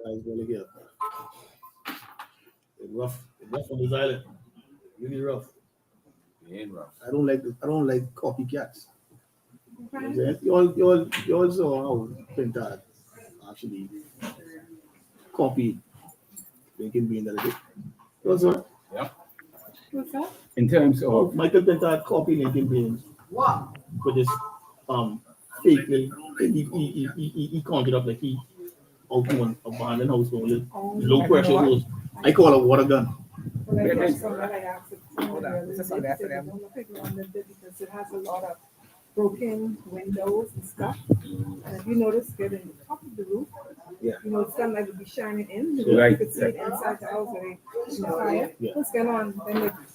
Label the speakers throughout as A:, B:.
A: Guys, gonna get it's rough on this island. Really rough.
B: It ain't rough.
A: I don't like copycats. You know what I'm saying? You all saw how Pintard actually copied Lincoln being that day. You also
B: Yeah.
C: What's that?
D: In terms
A: oh,
D: of
A: Michael Pintard copied Lincoln being with this fake little he conjured up like he out to an abandoned house with low pressure hose. I call it a water gun.
C: Well, I guess from what I asked, because it has a lot of broken windows and stuff. And if you notice, getting the top of the roof,
A: Yeah.
C: you know, it's sunlight would be shining in.
D: Right.
C: You could see it inside the house where they fire.
A: Yeah.
C: What's going on?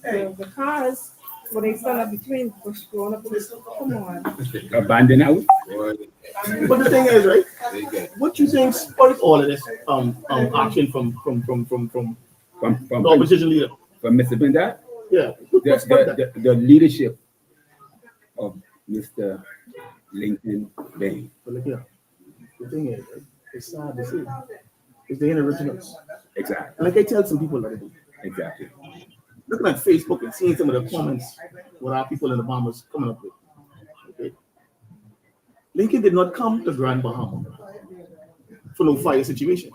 C: Then the cars, when they stand up between, push going up, come on.
D: abandoned house,
B: Boy,
A: But the thing is, right?
B: they get
A: What you think spurred all of this action from
D: from
A: the opposition leader?
D: from Mr. Pindar,
A: Yeah. What spurred that?
D: the leadership of Mr. Lincoln Bain.
A: But look here. The thing is, right? It's sad to see. It's the inner originals.
D: Exactly.
A: And like I tell some people that I do,
D: Exactly.
A: looking at Facebook and seeing some of the comments what our people in the Bahamas coming up with. Okay. Lincoln did not come to Grand Bahama for no fire situation.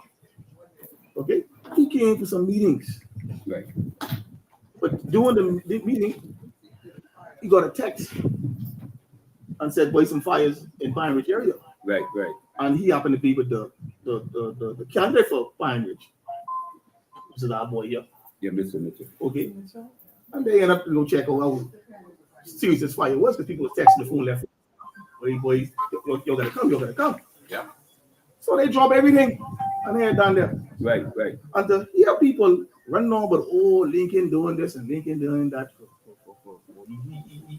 A: Okay. He came for some meetings.
D: Right.
A: But during the meeting, he got a text and said, boy, some fires in Pine Ridge area.
D: Right. Right.
A: And he happened to be with the candidate for Pine Ridge. This is our boy here.
D: Yeah, Mr. Mitchell.
A: Okay. And they end up to go check out how serious this fire was because people were texting the phone left. Boy, you gotta come, you gotta come.
B: yeah.
A: So they drop everything and they're down there.
D: Right. Right.
A: And to hear people running on, but oh, Lincoln doing this and Lincoln doing that.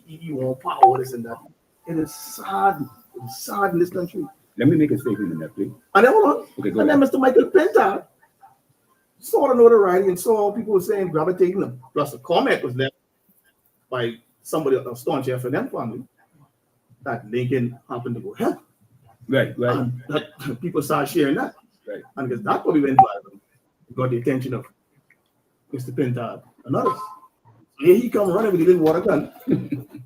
A: He want power, this and that. It is sad. It is sad in this country.
D: Let me make a statement in that, please.
A: And then hold on.
D: Okay, go
A: And
D: ahead.
A: then Mr. Michael Penta saw the notoriety and saw people were saying gravitating them. Plus a comment was left by somebody, a staunch FNM family, that Lincoln happened to go help.
D: Right. Right.
A: And that people started sharing that.
D: Right.
A: And because that probably went viral. It got the attention of Mr. Penta and others. So here he come running with a little water gun.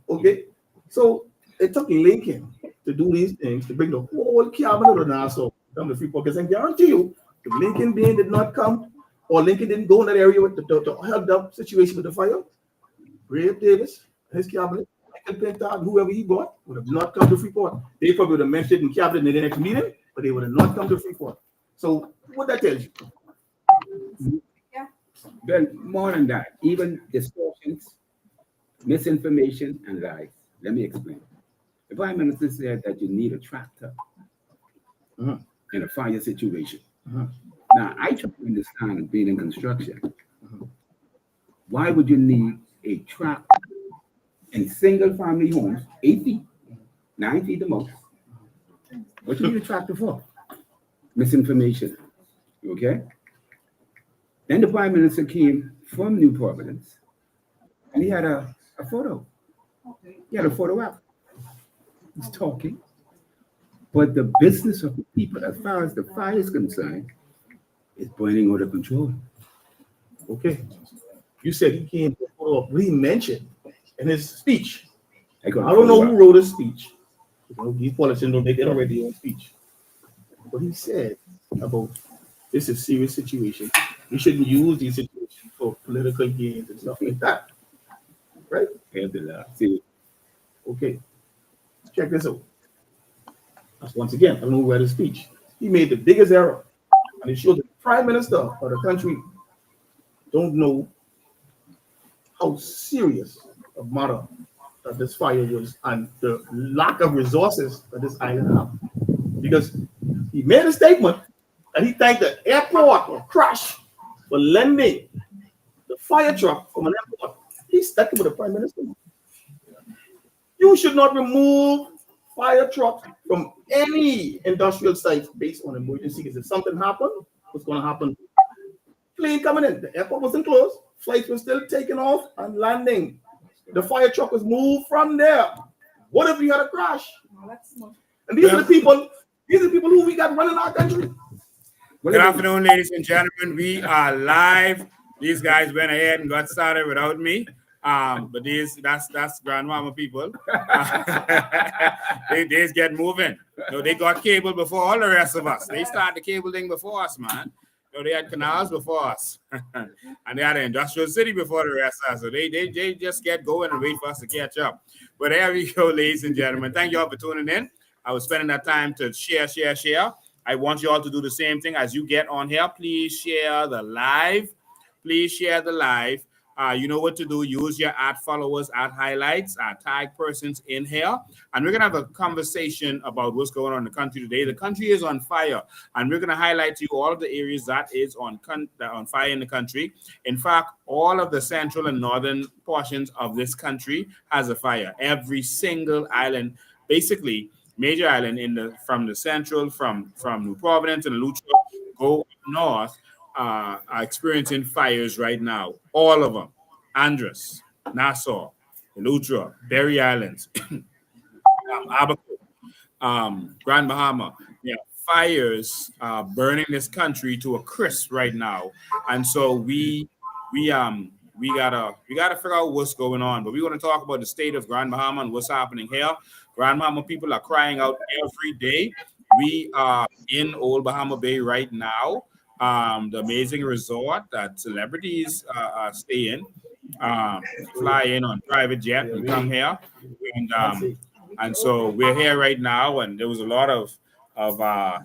A: Okay. So it took Lincoln to do these things to bring the whole cabinet of Nassau come to Freeport. Because I guarantee you, if Lincoln Bain did not come, or Lincoln didn't go in that area with to help the situation with the fire, Brave Davis, his cabinet, Michael Penta, and whoever he brought would have not come to Freeport. They probably would have mentioned it in cabinet in the next meeting, but they would have not come to Freeport. So what that tells you?
D: Well, more than that, even distortions, misinformation, and lies. Let me explain. The Prime Minister said that you need a tractor in a fire situation. Now, I try to understand being in construction. Why would you need a tractor in single family homes, 8 feet, 9 feet the most? What you need a tractor for? Misinformation. Okay? Then the Prime Minister came from New Providence and he had a photo. He had a photo out. He's talking. But the business of the people, as far as the fire is concerned, is burning out of control.
A: Okay. You said he came to photo up. He mentioned in his speech. I don't know who wrote his speech. You know, these politicians don't make it already their own speech. But he said about this is a serious situation. We shouldn't use these situations for political gains and stuff like that. Right?
D: See,
A: okay. Check this out. That's once again, I don't know who read his speech. He made the biggest error. And it shows that the Prime Minister of the country don't know how serious a matter that this fire was and the lack of resources that this island have. Because he made a statement and he thanked the airport or crash for lending the fire truck from an airport. He's stuck with the Prime Minister. You should not remove fire trucks from any industrial sites based on emergency. Because if something happened, what's going to happen? Plane coming in. The airport wasn't closed. Flights were still taking off and landing. The fire truck was moved from there. What if we had a crash? And these are the people who we got running our country.
D: Well,
E: Good afternoon, ladies and gentlemen. We are live. These guys went ahead and got started without me. But that's grandmama people. They just get moving. No, they got cable before all the rest of us. They started the cable thing before us, man. No, they had canals before us. And they had an industrial city before the rest of us. So they just get going and wait for us to catch up. But there we go, ladies and gentlemen. Thank you all for tuning in. I was spending that time to share. I want you all to do the same thing as you get on here. Please share the live. Please share the live. You know what to do. Use your @followers, @highlights, tag persons in here. And we're going to have a conversation about what's going on in the country today. The country is on fire. And we're going to highlight to you all of the areas that is on fire in the country. In fact, all of the central and northern portions of this country has a fire. Every single island, basically, major island from the central, from New Providence and Lutra, go up north, are experiencing fires right now. All of them. Andros, Nassau, Lutra, Berry Islands, Abaco, Grand Bahama. Yeah, fires burning this country to a crisp right now. And so we gotta figure out what's going on. But we want to talk about the state of Grand Bahama and what's happening here. Grand Bahama people are crying out every day. We are in Old Bahama Bay right now, the amazing resort that celebrities stay in, fly in on private jet and come here, and so we're here right now. And there was a lot of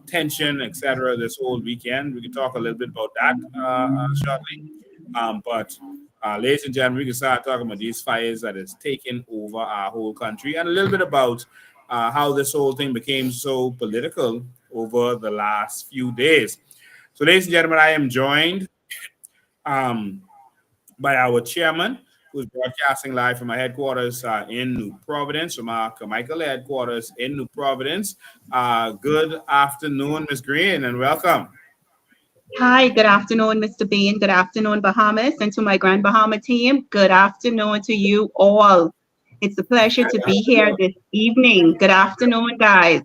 E: tension, etc. This whole weekend. We can talk a little bit about that shortly. But ladies and gentlemen, we can start talking about these fires that is taking over our whole country, and a little bit about how this whole thing became so political over the last few days. So, ladies and gentlemen, I am joined by our chairman, who's broadcasting live from our headquarters in New Providence, from our Carmichael headquarters in New Providence. Good afternoon, Ms. Green, and welcome.
F: Hi, good afternoon, Mr. Bean. Good afternoon, Bahamas, and to my Grand Bahama team. Good afternoon to you all. It's a pleasure to be here this evening. Good afternoon, guys.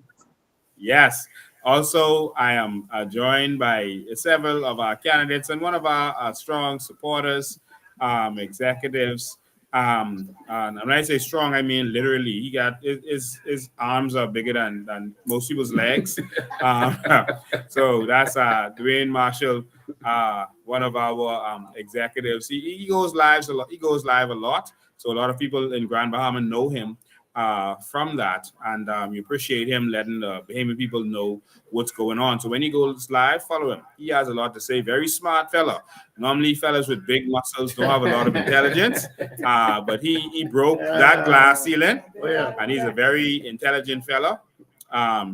E: Yes. Also, I am joined by several of our candidates and one of our strong supporters, executives. And when I say strong, I mean literally. He got his arms are bigger than most people's legs. Um, so that's Dwayne Marshall, one of our executives. He goes live a lot. He goes live a lot. So a lot of people in Grand Bahama know him from that, and we appreciate him letting the Bahamian people know what's going on. So when he goes live, follow him. He has a lot to say. Very smart fella. Normally, fellas with big muscles don't have a lot of intelligence, but he broke that glass ceiling, and he's a very intelligent fella.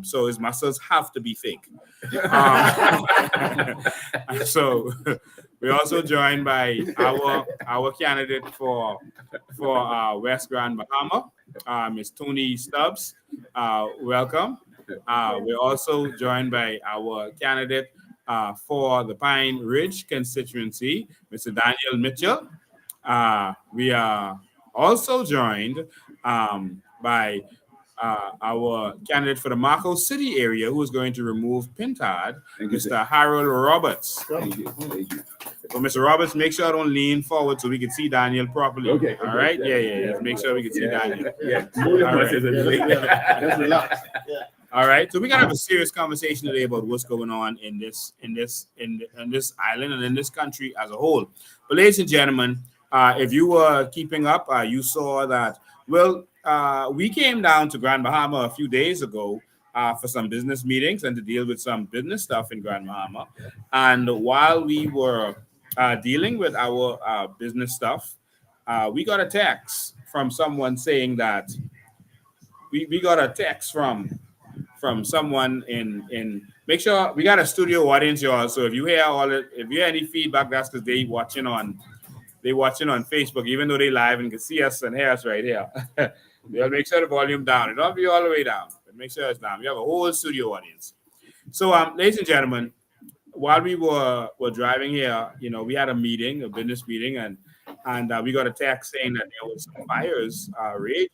E: So his muscles have to be fake. So we're also joined by our candidate for West Grand Bahama, Ms. Tony Stubbs. Welcome. We're also joined by our candidate for the Pine Ridge constituency, Mr. Daniel Mitchell. We are also joined by our candidate for the Marco City area, who is going to remove Pintard, Mr. Harold Roberts.
D: Thank you.
E: So, Mr. Roberts, make sure I don't lean forward so we can see Daniel properly.
D: Okay.
E: All right? Yeah. Make sure we can see Daniel.
D: Yeah.
E: All right.
A: Just relax.
E: All right. So we're gonna have a serious conversation today about what's going on in this island and in this country as a whole. But ladies and gentlemen, if you were keeping up, you saw that. Well, we came down to Grand Bahama a few days ago for some business meetings and to deal with some business stuff in Grand Bahama. And while we were dealing with our business stuff, we got a text from someone saying that we got a text from someone in make sure we got a studio audience, y'all. So if you hear any feedback, that's because they watching on Facebook, even though they live and can see us and hear us right here. They'll make sure the volume down. It'll be all the way down, but make sure it's down. We have a whole studio audience. So ladies and gentlemen, while we were driving here, we had a business meeting, and we got a text saying that there was some fires raging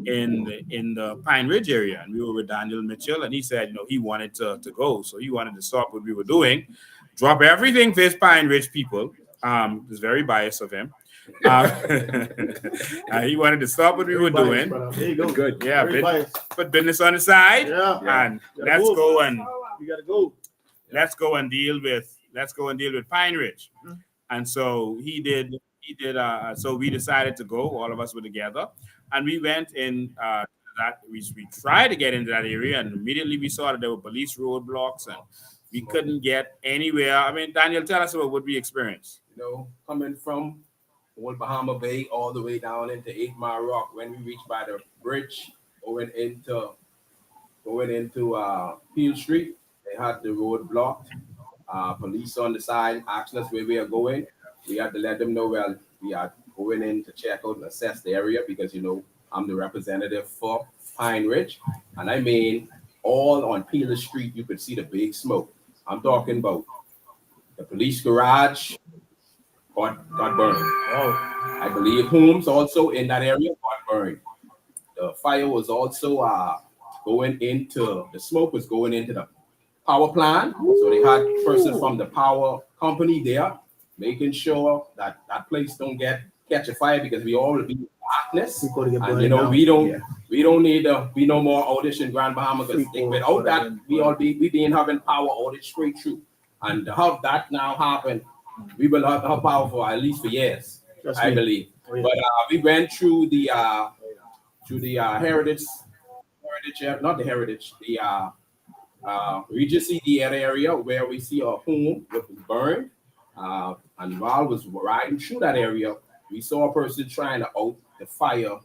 E: in the Pine Ridge area, and we were with Daniel Mitchell, and he said, he wanted to go, so he wanted to stop what we were doing, drop everything for his Pine Ridge people. It's very biased of him. He wanted to stop what we were doing.
A: There you go.
D: Good.
E: Yeah,
A: Very biased.
E: put business on the side,
A: Yeah.
E: and let's go and
A: You gotta go.
E: let's go and deal with Pine Ridge. And so he did. So we decided to go. All of us were together, and we went in. That we tried to get into that area, and immediately we saw that there were police roadblocks, and we couldn't get anywhere. I mean, Daniel, tell us about what we experienced.
B: Coming from Old Bahama Bay all the way down into 8 Mile Rock, when we reached by the bridge going into Peel Street, they had the road blocked. Police on the side asking us where we are going. We had to let them know, well, we are going in to check out and assess the area because, I'm the representative for Pine Ridge. And I mean, all on Peel Street, you could see the big smoke. I'm talking about the police garage got burned.
A: Oh.
B: I believe homes also in that area got burned. The fire was also the smoke was going into the power plant. So they had persons from the power company there making sure that that place don't catch a fire because we all will be in darkness. And we don't need to be no more outage in Grand Bahama because without that we been having power outage straight through. And to have that now happen, we will have power for at least for years, I believe. But we went through the Regency Theater area where we see a home that was burned. And while I was riding through that area, we saw a person trying to out the fire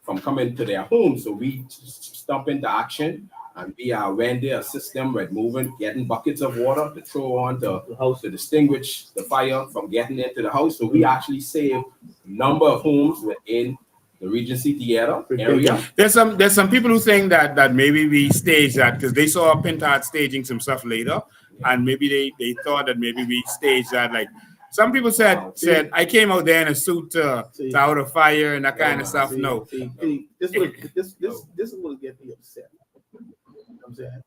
B: from coming to their home. So we stumped into action and we went there, assist them with moving, getting buckets of water to throw on the house to distinguish the fire from getting into the house. So we actually saved a number of homes within the Regency Theater area.
E: There's some people who think that maybe we staged that because they saw Pintard staging some stuff later, and maybe they thought that maybe we staged that. Like some people said I came out there in a suit to out a fire and that kind of stuff. No,
A: this is what get me upset. I'm saying,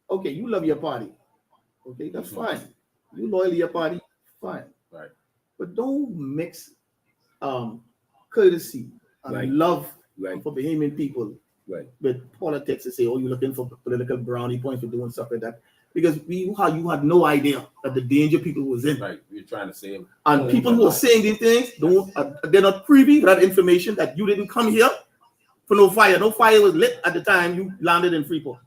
A: okay, you love your party, okay, that's fine. You loyal to your party, fine,
B: right?
A: But don't mix courtesy and love for Bahamian people with politics and say, oh, you're looking for political brownie points for doing stuff like that. Because you had no idea that the danger people was in.
B: Right, we're trying to save.
A: And people who are saying these things, they're not privy to that information that you didn't come here for no fire. No fire was lit at the time you landed in Freeport.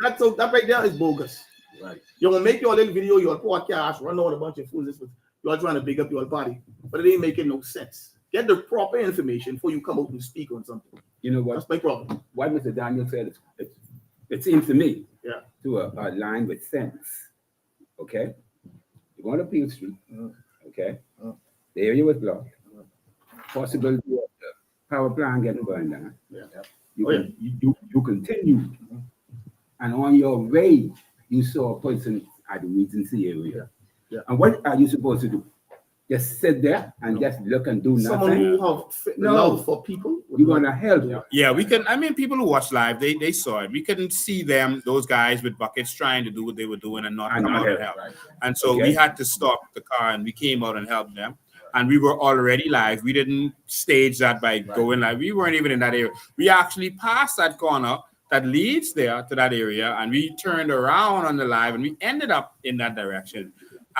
A: That right there is bogus.
B: Right.
A: You're gonna make your little video, your podcast, run out a bunch of fools. You're trying to big up your party, but it ain't making no sense. Get the proper information before you come out and speak on something.
D: You know what?
A: That's my problem.
D: What Mr. Daniel said, it seems to me to align with sense. Okay? You're going to Peel Street. Okay? The area was blocked. Possibility of the power plant getting burned down. You continue. And on your way, you saw a person at the Regency area. And what are you supposed to do? Just sit there and just look and do nothing.
A: Someone who have love for people.
D: You're gonna help.
E: Yeah, we can. I mean, people who watch live, they saw it. We couldn't see them, those guys with buckets trying to do what they were doing and not come out and help. And so we had to stop the car and we came out and helped them. And we were already live. We didn't stage that by going live. We weren't even in that area. We actually passed that corner that leads there to that area, and we turned around on the live and we ended up in that direction.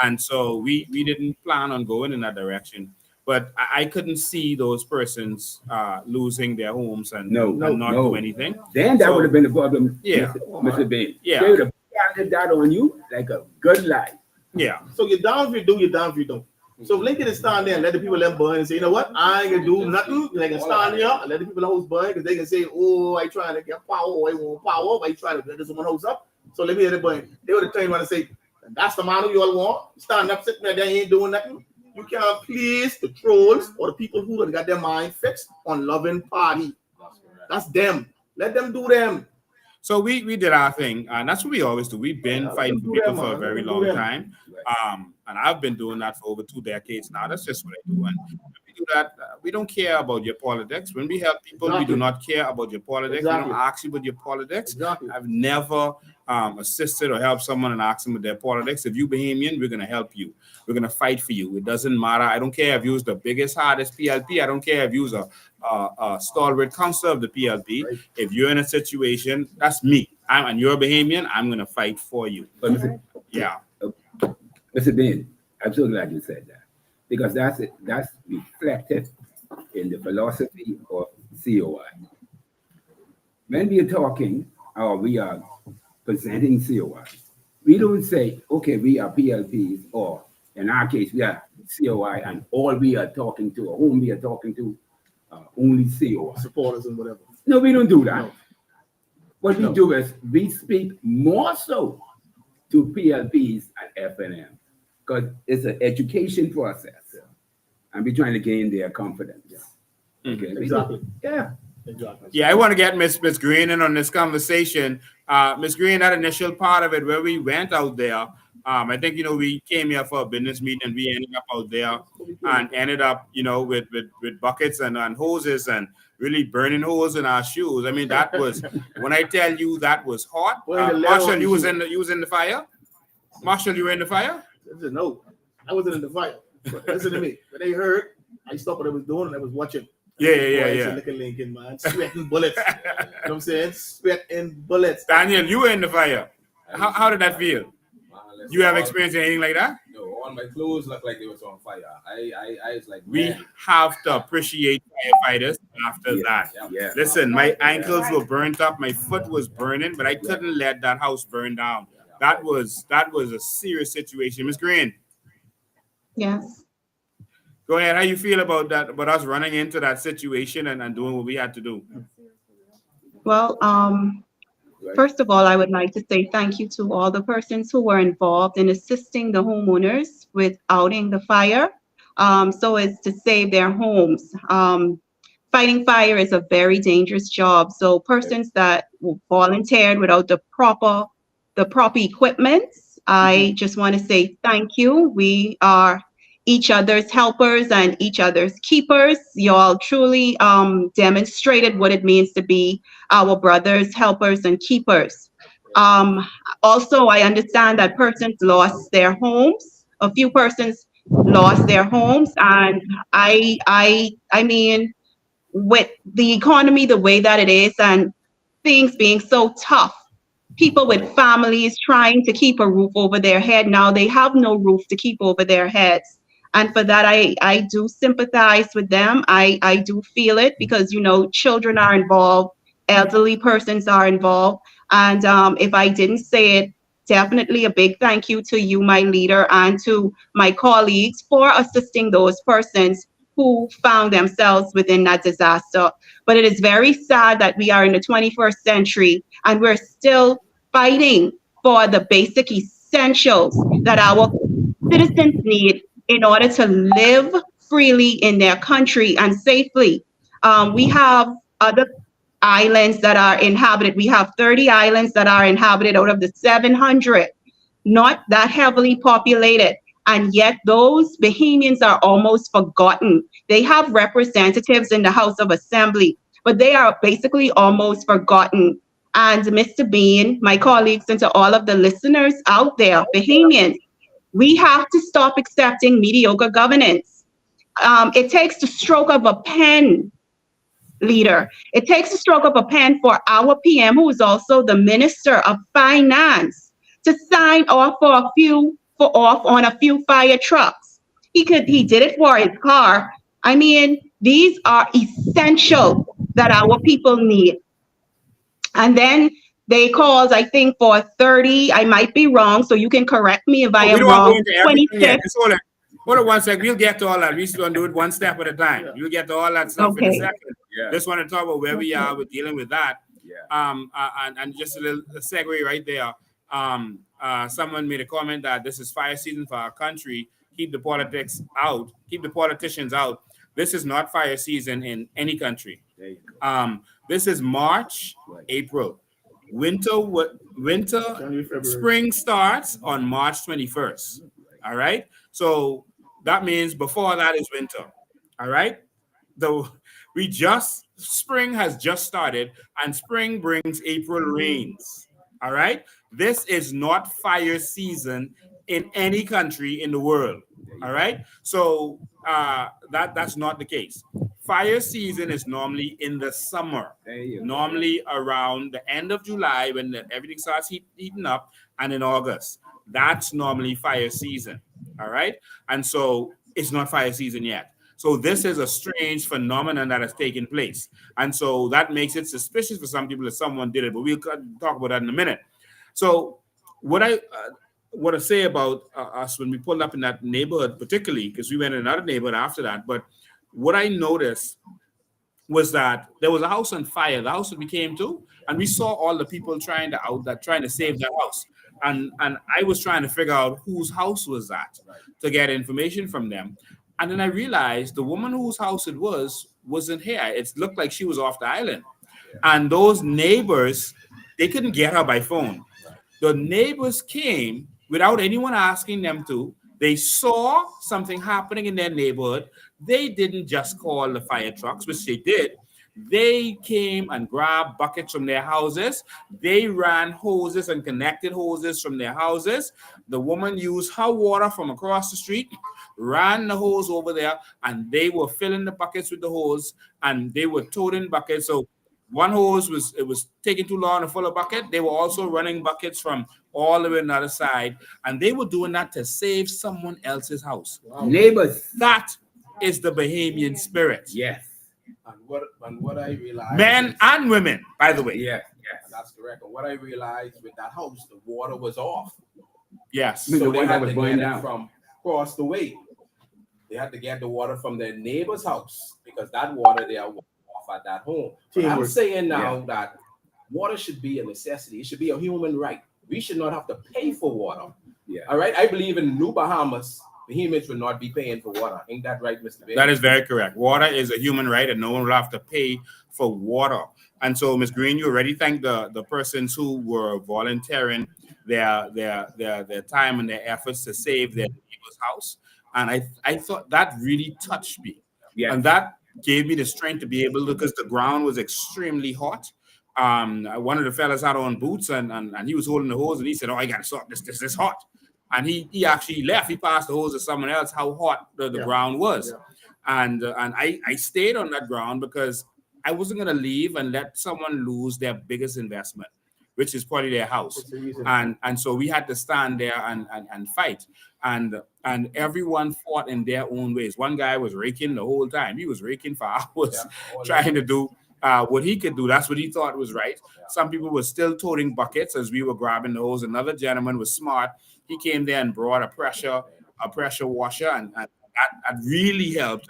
E: And so we didn't plan on going in that direction, but I couldn't see those persons losing their homes and not do anything.
D: Then that would have been the problem, Mr. Bain.
E: Yeah.
D: They would have planted that on you like a good lie.
E: Yeah.
A: So you're down if you do, you're down if you don't. So if Lincoln is stand there and let the people let burn and say, you know what, I ain't gonna do nothing. They can stand here and let the people in the house burn because they can say, oh, I trying to get power, I want power, I trying to get someone house up. So let me let it burn. They would have turned around and say, that's the man who you all want. Stand up, sitting there, they ain't doing nothing. You can't please the trolls or the people who have got their mind fixed on loving party. That's them. Let them do them.
E: So we did our thing, and that's what we always do. We've been fighting for people for a very long time. And I've been doing that for over 2 decades now. That's just what I do. And we do that we don't care about your politics. When we help people, we do
A: Exactly.
E: not care about your politics.
A: Exactly.
E: We don't ask you about your politics.
A: Exactly.
E: I've never assisted or helped someone and asked them with their politics. If you Bahamian, we're gonna help you. We're gonna fight for you. It doesn't matter. I don't care if you use the biggest, hardest PLP. I don't care if you use a stalwart counselor of the PLP.
A: Right.
E: If you're in a situation, that's me. And you're a Bahamian, I'm gonna fight for you.
D: But Mr.
E: Yeah.
D: Mr. Bain, I'm so glad you said that, because that's reflected in the philosophy of COI. When we are talking or we are presenting COI, we don't say, okay, we are PLPs, or in our case, we are COI, and all we are talking to, or whom we are talking to, only COI.
A: Supporters and whatever.
D: No, we don't do that.
A: No.
D: What we do is we speak more so to PLPs and FNM, because it's an education process, and we're trying to gain their confidence. Okay,
A: Exactly.
D: Yeah.
A: Exactly.
E: Yeah, I want to get Miss Green in on this conversation. Miss Green, that initial part of it where we went out there, I think, we came here for a business meeting and we ended up out there and ended up, with buckets and hoses and really burning holes in our shoes. I mean, that was, when I tell you that was hot. Marshall, you was in the fire? Marshall, you were in the fire?
A: No, I wasn't in the fire. But listen to me. When they heard, I stopped what I was doing and I was watching.
E: Yeah.
A: Look at Lincoln, man. Sweating bullets. You know what I'm saying? Sweating bullets.
E: Daniel, you were in the fire. How did that feel?
B: Man,
E: You have experienced anything like that?
B: No, all my clothes look like they was on fire. I was like,
E: We
B: man.
E: have to appreciate firefighters after that.
D: Yeah.
E: Listen, my ankles were burnt up, my foot was burning, but I couldn't let that house burn down. That was a serious situation. Miss Green,
F: Yes.
E: go ahead. How you feel about that? About us running into that situation and doing what we had to do?
F: Well, first of all, I would like to say thank you to all the persons who were involved in assisting the homeowners with outing the fire, so as to save their homes. Fighting fire is a very dangerous job. So persons that volunteered without the proper equipment, I just want to say thank you. We are each other's helpers and each other's keepers. Y'all truly demonstrated what it means to be our brothers, helpers, and keepers. Also, I understand that persons lost their homes. A few persons lost their homes, and I mean, with the economy the way that it is and things being so tough, people with families trying to keep a roof over their head, now they have no roof to keep over their heads. And for that, I do sympathize with them. I do feel it because, children are involved, elderly persons are involved. And if I didn't say it, definitely a big thank you to you, my leader, and to my colleagues for assisting those persons who found themselves within that disaster. But it is very sad that we are in the 21st century and we're still fighting for the basic essentials that our citizens need in order to live freely in their country and safely. We have other islands that are inhabited. We have 30 islands that are inhabited out of the 700, not that heavily populated. And yet those Bahamians are almost forgotten. They have representatives in the House of Assembly, but they are basically almost forgotten. And Mr. Bean, my colleagues, and to all of the listeners out there, Bahamians, we have to stop accepting mediocre governance. It takes the stroke of a pen, leader. It takes the stroke of a pen for our PM, who is also the Minister of Finance, to sign off on a few fire trucks. He did it for his car. I mean, these are essential that our people need. And then they called, I think, for 30. I might be wrong, so you can correct me if I am wrong. 26.
E: Hold on one sec. We'll get to all that. We're just going to do it one step at a time. We'll get to all that stuff in a second.
D: Yeah.
E: Just want to talk about where we are with dealing with that.
D: Yeah.
E: And just a little segue right there. Someone made a comment that this is fire season for our country. Keep the politics out. Keep the politicians out. This is not fire season in any country. This is March, April. Winter, spring starts on March 21st. All right. So that means before that is winter. All right. Spring has just started, and spring brings April rains. All right. This is not fire season in any country in the world. All right. So that's not the case. Fire season is normally in the summer, normally around the end of July when everything starts heating up, and in August. That's normally fire season. All right. And so it's not fire season yet. So this is a strange phenomenon that has taken place. And so that makes it suspicious for some people that someone did it, but we'll talk about that in a minute. So what I want to say about us when we pulled up in that neighborhood, particularly because we went in another neighborhood after that, but what I noticed was that there was a house on fire, the house that we came to, and we saw all the people trying to save that house. And I was trying to figure out whose house was that to get information from them. And then I realized the woman whose house it wasn't here. It looked like she was off the island. And those neighbors, they couldn't get her by phone. The neighbors came without anyone asking them to. They saw something happening in their neighborhood. They didn't just call the fire trucks, which they did. They came and grabbed buckets from their houses. They ran hoses and connected hoses from their houses. The woman used her water from across the street, ran the hose over there, and they were filling the buckets with the hose, and they were toting buckets. So one hose was taking too long to fill a bucket. They were also running buckets from all the way on the other side, and they were doing that to save someone else's house.
D: Wow. Neighbors.
E: That is the Bahamian spirit.
D: Yes.
B: And what I realized,
E: men and women, by the way.
D: Yes.
B: That's correct. And what I realized with that house, the water was off.
E: Yes.
B: So they had to get it from across the way. They had to get the water from their neighbor's house because that water there was off at that home. I'm saying now that water should be a necessity. It should be a human right. We should not have to pay for water.
D: Yeah.
B: All right. I believe in New Bahamas, Bahamians will not be paying for water. Ain't that right, Mr. Bailey?
E: That is very correct. Water is a human right, and no one will have to pay for water. And so, Ms. Green, you already thanked the persons who were volunteering their time and their efforts to save their neighbor's house. And I thought that really touched me.
D: Yes.
E: And that gave me the strength to be able to, because the ground was extremely hot. One of the fellas had on boots and he was holding the hose and he said, "Oh, I got to stop this is hot." And he actually left. He passed the hose to someone else, how hot the ground was. Yeah. And I stayed on that ground because I wasn't going to leave and let someone lose their biggest investment, which is probably their house. And so we had to stand there and fight. And everyone fought in their own ways. One guy was raking the whole time. He was raking for hours, trying to do what he could do. That's what he thought was right. Some people were still toting buckets as we were grabbing the hose. Another gentleman was smart. He came there and brought a pressure washer, and that really helped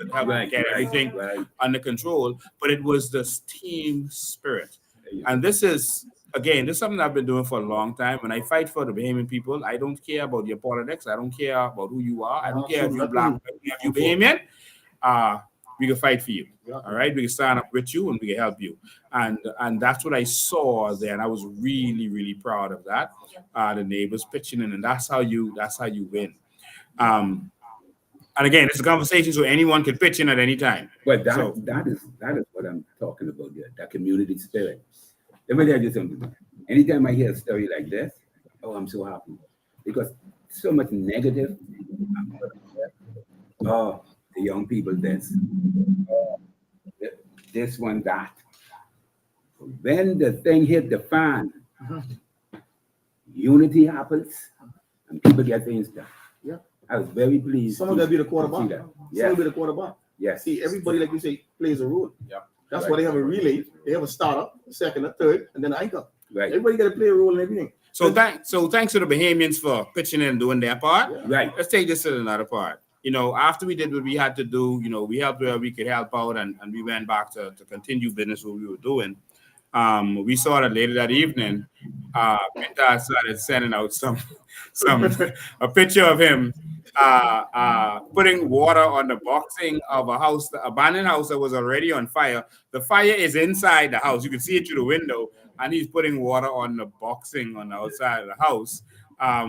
E: get everything under control. But it was the team spirit. And this is something I've been doing for a long time. When I fight for the Bahamian people, I don't care about your politics. I don't care about who you are. I don't care if you're black, if you're Bahamian. We can fight for you. All right, we can stand up with you and we can help you. And that's what I saw there, and I was really, really proud of that. The neighbors pitching in, and that's how you win. And again, it's a conversation, so anyone can pitch in at any time.
D: But that is what I'm talking about there, that community spirit. Let me tell you something. Anytime I hear a story like this, I'm so happy because so much negative. The young people this one, that. When the thing hit the fan, unity happens and people get things done.
A: Yeah.
D: I was very pleased.
A: Someone gotta be the quarterback. Someone be the quarterback.
D: Yes.
A: See, everybody, like you say, plays a role.
B: Yeah.
A: That's why they have a relay. They have a starter, a second, a third, and then an anchor.
D: Right.
A: Everybody got to play a role in everything.
E: So thanks to the Bahamians for pitching in and doing their part.
A: Yeah.
D: Right.
E: Let's take this to another part. After we did what we had to do, we helped where we could help out, and we went back to continue business what we were doing. We saw that later that evening, Pinta started sending out a picture of him putting water on the boxing of a house, the abandoned house that was already on fire. The fire is inside the house. You can see it through the window, and he's putting water on the boxing on the outside of the house.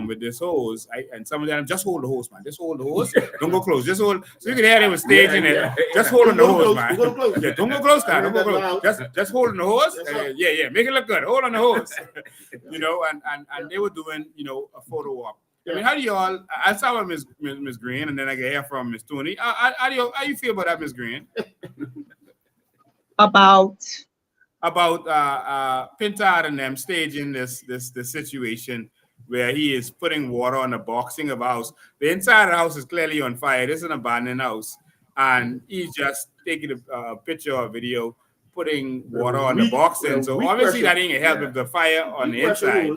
E: with this hose. And some of them just hold the hose, man. Just hold the hose. Don't go close. Just hold. So you can hear they were staging it. Just hold on the hose, man. Yeah, don't go close, man. Don't go close. Just hold on the hose. Yeah. Make it look good. Hold on the hose. And they were doing, a photo op. I mean, how do y'all? I saw with Miss Green, and then I can hear from Miss Tony. How you feel about that, Miss Green?
F: About
E: Pintard and them staging this situation where he is putting water on the boxing of a house. The inside of the house is clearly on fire. This is an abandoned house, and he's just taking a picture or video, putting water on the boxing. So obviously that ain't gonna help with the fire on the inside.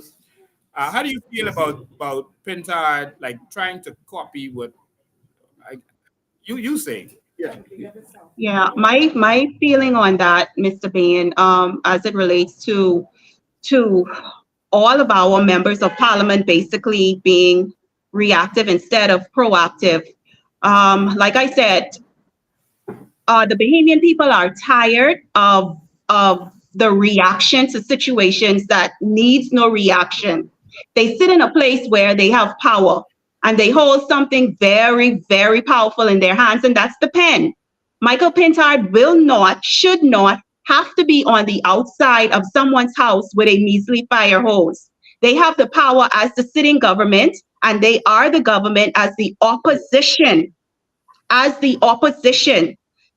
E: How do you feel about Pintard like trying to copy what you say?
F: Yeah, my feeling on that, Mr. Bain, as it relates to all of our members of parliament basically being reactive instead of proactive. Like I said, the Bahamian people are tired of the reaction to situations that needs no reaction. They sit in a place where they have power and they hold something very, very powerful in their hands, and that's the pen. Michael Pintard should not have to be on the outside of someone's house with a measly fire hose. They have the power as the sitting government, and they are the government as the opposition,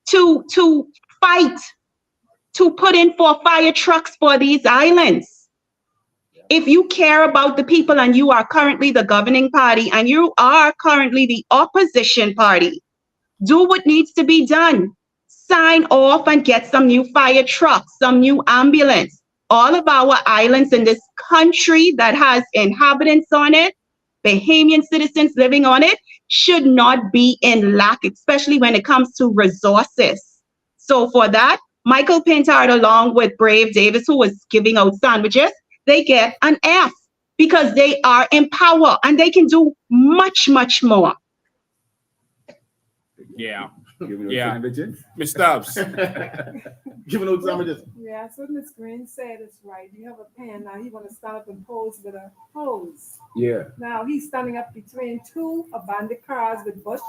F: to fight, to put in for fire trucks for these islands. If you care about the people and you are currently the governing party and you are currently the opposition party, do what needs to be done. Sign off and get some new fire trucks, some new ambulance. All of our islands in this country that has inhabitants on it, Bahamian citizens living on it, should not be in lack, especially when it comes to resources. So for that, Michael Pintard, along with Brave Davis, who was giving out sandwiches, they get an F because they are in power and they can do much, much more.
E: Yeah.
D: Yeah.
E: Miss Stubbs.
A: Giving out sandwiches.
C: Yeah, so Miss Green said it's right. You have a pen, now you want to stand up and pose with a hose.
D: Yeah.
C: Now he's standing up between two abandoned cars with bush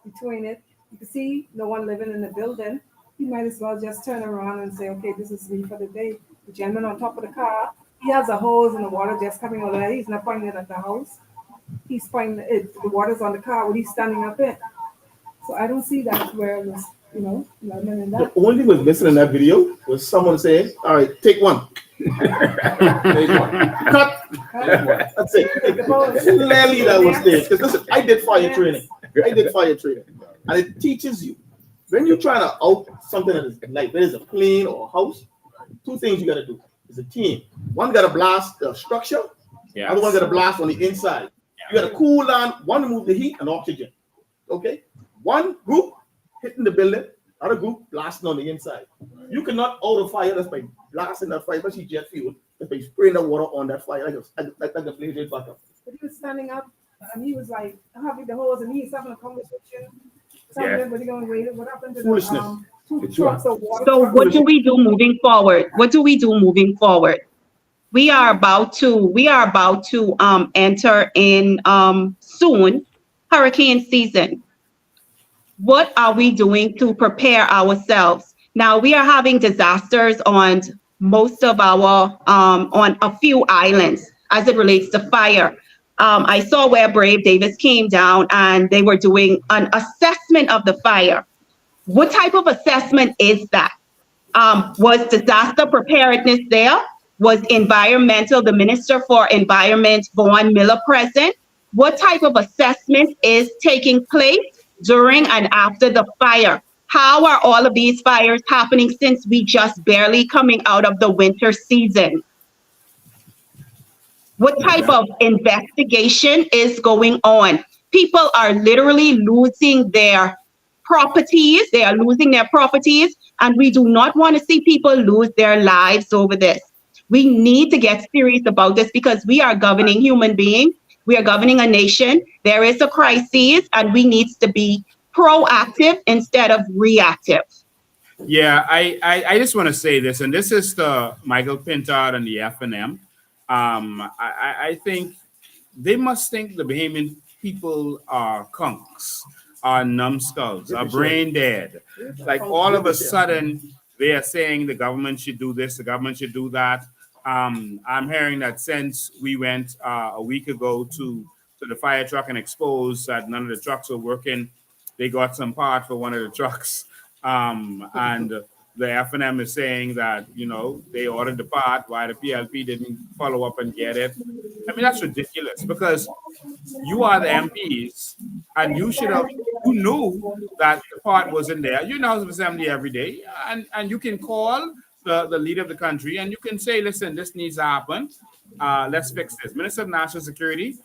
C: between it. You can see no one living in the building. He might as well just turn around and say, okay, this is me for the day. The gentleman on top of the car, he has a hose and the water just coming over there. He's not pointing it at the house. He's pointing it, the water's on the car when he's standing up in. So I don't see that where it was, lemon in that.
A: The only thing was missing in that video was someone saying, all right, take one.
B: Take one.
A: Cut. That's it. Clearly that was there. Because listen, I did fire training. And it teaches you, when you're trying to out something that is like there is a plane or a house, two things you got to do. It's a team. One got to blast the structure.
E: Yeah.
A: Other one got to blast on the inside. You got to cool down, one remove the heat and oxygen. Okay? One group hitting the building, other group blasting on the inside. You cannot out a fire just by blasting that fire, especially jet fuel, just by spraying the water on that fire like a flame rate back up.
C: But he was standing up and he was like having the hose and he's having a conversation.
E: Yeah.
C: What happened to
A: Foolishness.
C: the trucks of water?
F: So what do we do moving forward? We are about to enter in soon hurricane season. What are we doing to prepare ourselves? Now we are having disasters on most of our on a few islands as it relates to fire. I saw where Brave Davis came down and they were doing an assessment of the fire. What type of assessment is that? Was disaster preparedness there? Was the Minister for Environment, Vaughn Miller, present? What type of assessment is taking place during and after the fire? How are all of these fires happening since we just barely coming out of the winter season? What type of investigation is going on? People are literally losing their properties. They are losing their properties, and we do not want to see people lose their lives over this. We need to get serious about this because we are governing human beings. We are governing a nation. There is a crisis, and we need to be proactive instead of reactive.
E: Yeah, I just want to say this, and this is the Michael Pintard and the FNM. I think they must think the Bahamian people are conks, are numbskulls, are brain dead. Like all of a sudden, they are saying the government should do this, the government should do that. I'm hearing that since we went a week ago to the fire truck and exposed that none of the trucks were working, they got some part for one of the trucks. And the F&M is saying that, they ordered the part, why the PLP didn't follow up and get it. I mean, that's ridiculous because you are the MPs and you knew that the part wasn't there. You're in the House of Assembly every day and you can call the leader of the country and you can say, listen, this needs to happen. Let's fix this. Minister of National Security,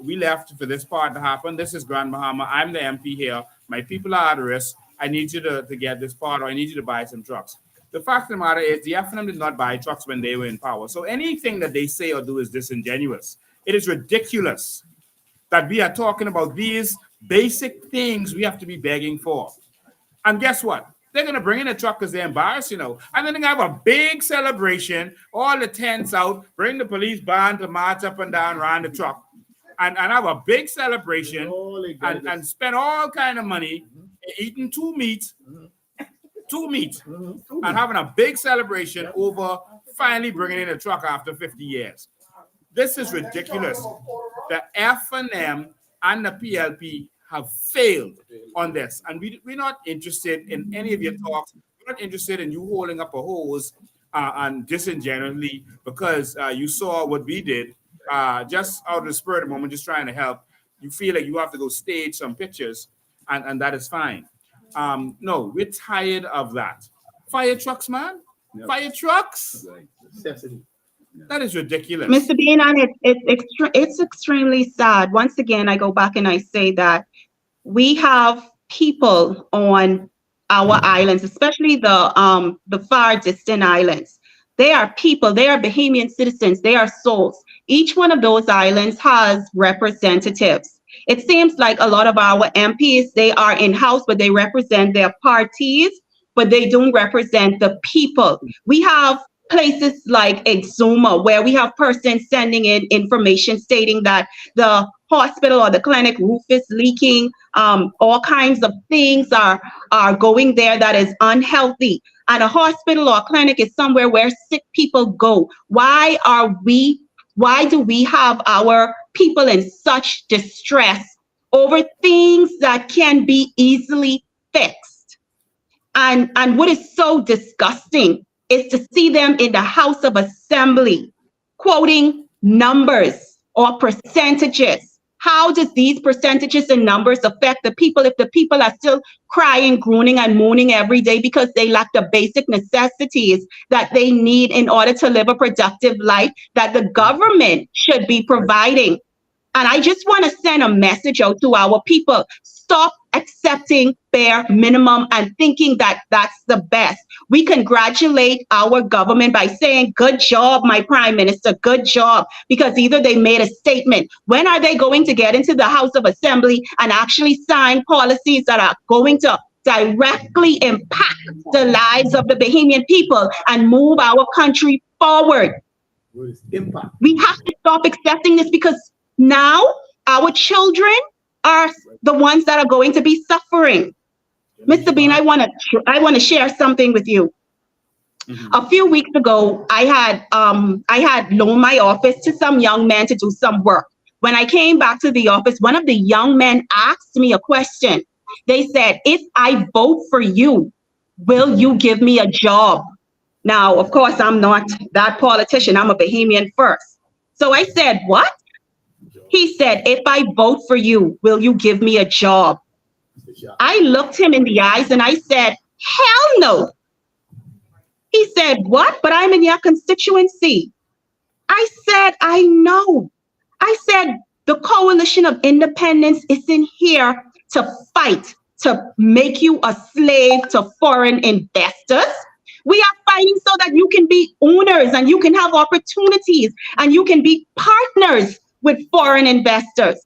E: we left for this part to happen. This is Grand Bahama. I'm the MP here. My people are at risk. I need you to get this part, or I need you to buy some trucks. The fact of the matter is the FNM did not buy trucks when they were in power. So anything that they say or do is disingenuous. It is ridiculous that we are talking about these basic things we have to be begging for. And guess what? They're going to bring in a truck because they're embarrassed, And then they're going to have a big celebration, all the tents out, bring the police band to march up and down around the truck. And have a big celebration and spend all kind of money eating two meat, and having a big celebration over finally bringing in a truck after 50 years. This is ridiculous. The F&M and the PLP have failed on this. And we're not interested in any of your talks. We're not interested in you holding up a hose and disingenuously because you saw what we did. Just out of the spur of the moment, just trying to help. You feel like you have to go stage some pictures, and that is fine. No, we're tired of that. Fire trucks, man. Yep. Fire trucks. That is ridiculous.
F: Mr. Bean, and it's extremely sad. Once again, I go back and I say that we have people on our islands, especially the far distant islands. They are people, they are Bahamian citizens, they are souls. Each one of those islands has representatives. It seems like a lot of our MPs, they are in-house, but they represent their parties, but they don't represent the people. We have places like Exuma, where we have persons sending in information stating that the hospital or the clinic roof is leaking. All kinds of things are going there that is unhealthy. And a hospital or a clinic is somewhere where sick people go. Why do we have our people in such distress over things that can be easily fixed? And what is so disgusting is to see them in the House of Assembly quoting numbers or percentages. How does these percentages and numbers affect the people if the people are still crying, groaning, and moaning every day because they lack the basic necessities that they need in order to live a productive life that the government should be providing? And I just want to send a message out to our people. Stop accepting bare minimum and thinking that that's the best. We congratulate our government by saying, good job, my prime minister, good job, because either they made a statement. When are they going to get into the House of Assembly and actually sign policies that are going to directly impact the lives of the Bahamian people and move our country forward? We have to stop accepting this because now our children are the ones that are going to be suffering. Mr. Bean, I want to share something with you. Mm-hmm. A few weeks ago, I had loaned my office to some young men to do some work. When I came back to the office, one of the young men asked me a question. They said, if I vote for you, will you give me a job? Now, of course, I'm not that politician. I'm a Bahamian first. So I said, what? He said, if I vote for you, will you give me a job? I looked him in the eyes and I said, hell no. He said, what? But I'm in your constituency. I said, I know. I said, the Coalition of Independence is in here to fight, to make you a slave to foreign investors. We are fighting so that you can be owners and you can have opportunities and you can be partners with foreign investors.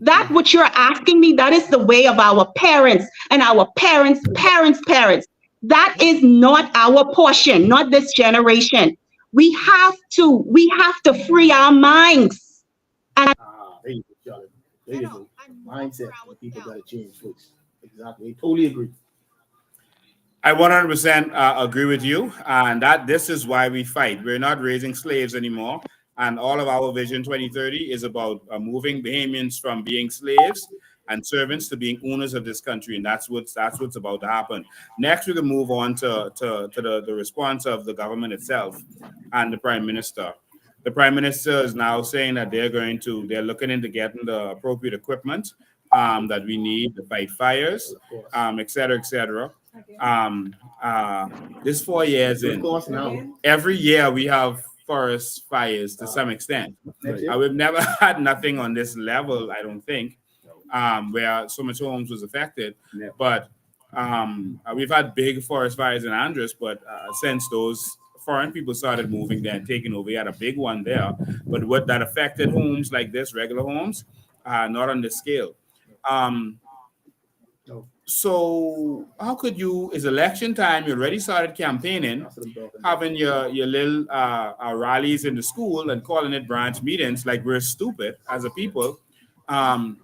F: That what you're asking me, that is the way of our parents and our parents' parents. That is not our portion, not this generation. We have to free our minds
A: There you go, Charlotte. There you go. Mindset. People got to change, folks. Exactly. I totally agree.
E: I 100% agree with you, and that this is why we fight. We're not raising slaves anymore, and all of our Vision 2030 is about moving Bahamians from being slaves and servants to being owners of this country, and that's what's about to happen. Next, we can move on to the response of the government itself and the prime minister. The prime minister is now saying that they're looking into getting the appropriate equipment that we need to fight fires,
A: Of course.
E: et cetera, et cetera.
C: Okay.
E: Um, this 4 years
A: Of
E: in,
A: course, now.
E: every year we have forest fires to some extent.
A: Next year.
E: We've never had nothing on this level, I don't think, where so much homes was affected.
D: Yeah.
E: But we've had big forest fires in Andros, but since those foreign people started moving there and taking over, we had a big one there. But what that affected homes like this, regular homes, not on this scale. Um,
A: No.
E: so how could you? It's election time. You already started campaigning,
A: That's what I'm talking about.
E: having your little rallies in the school and calling it branch meetings like we're stupid as a people. Um,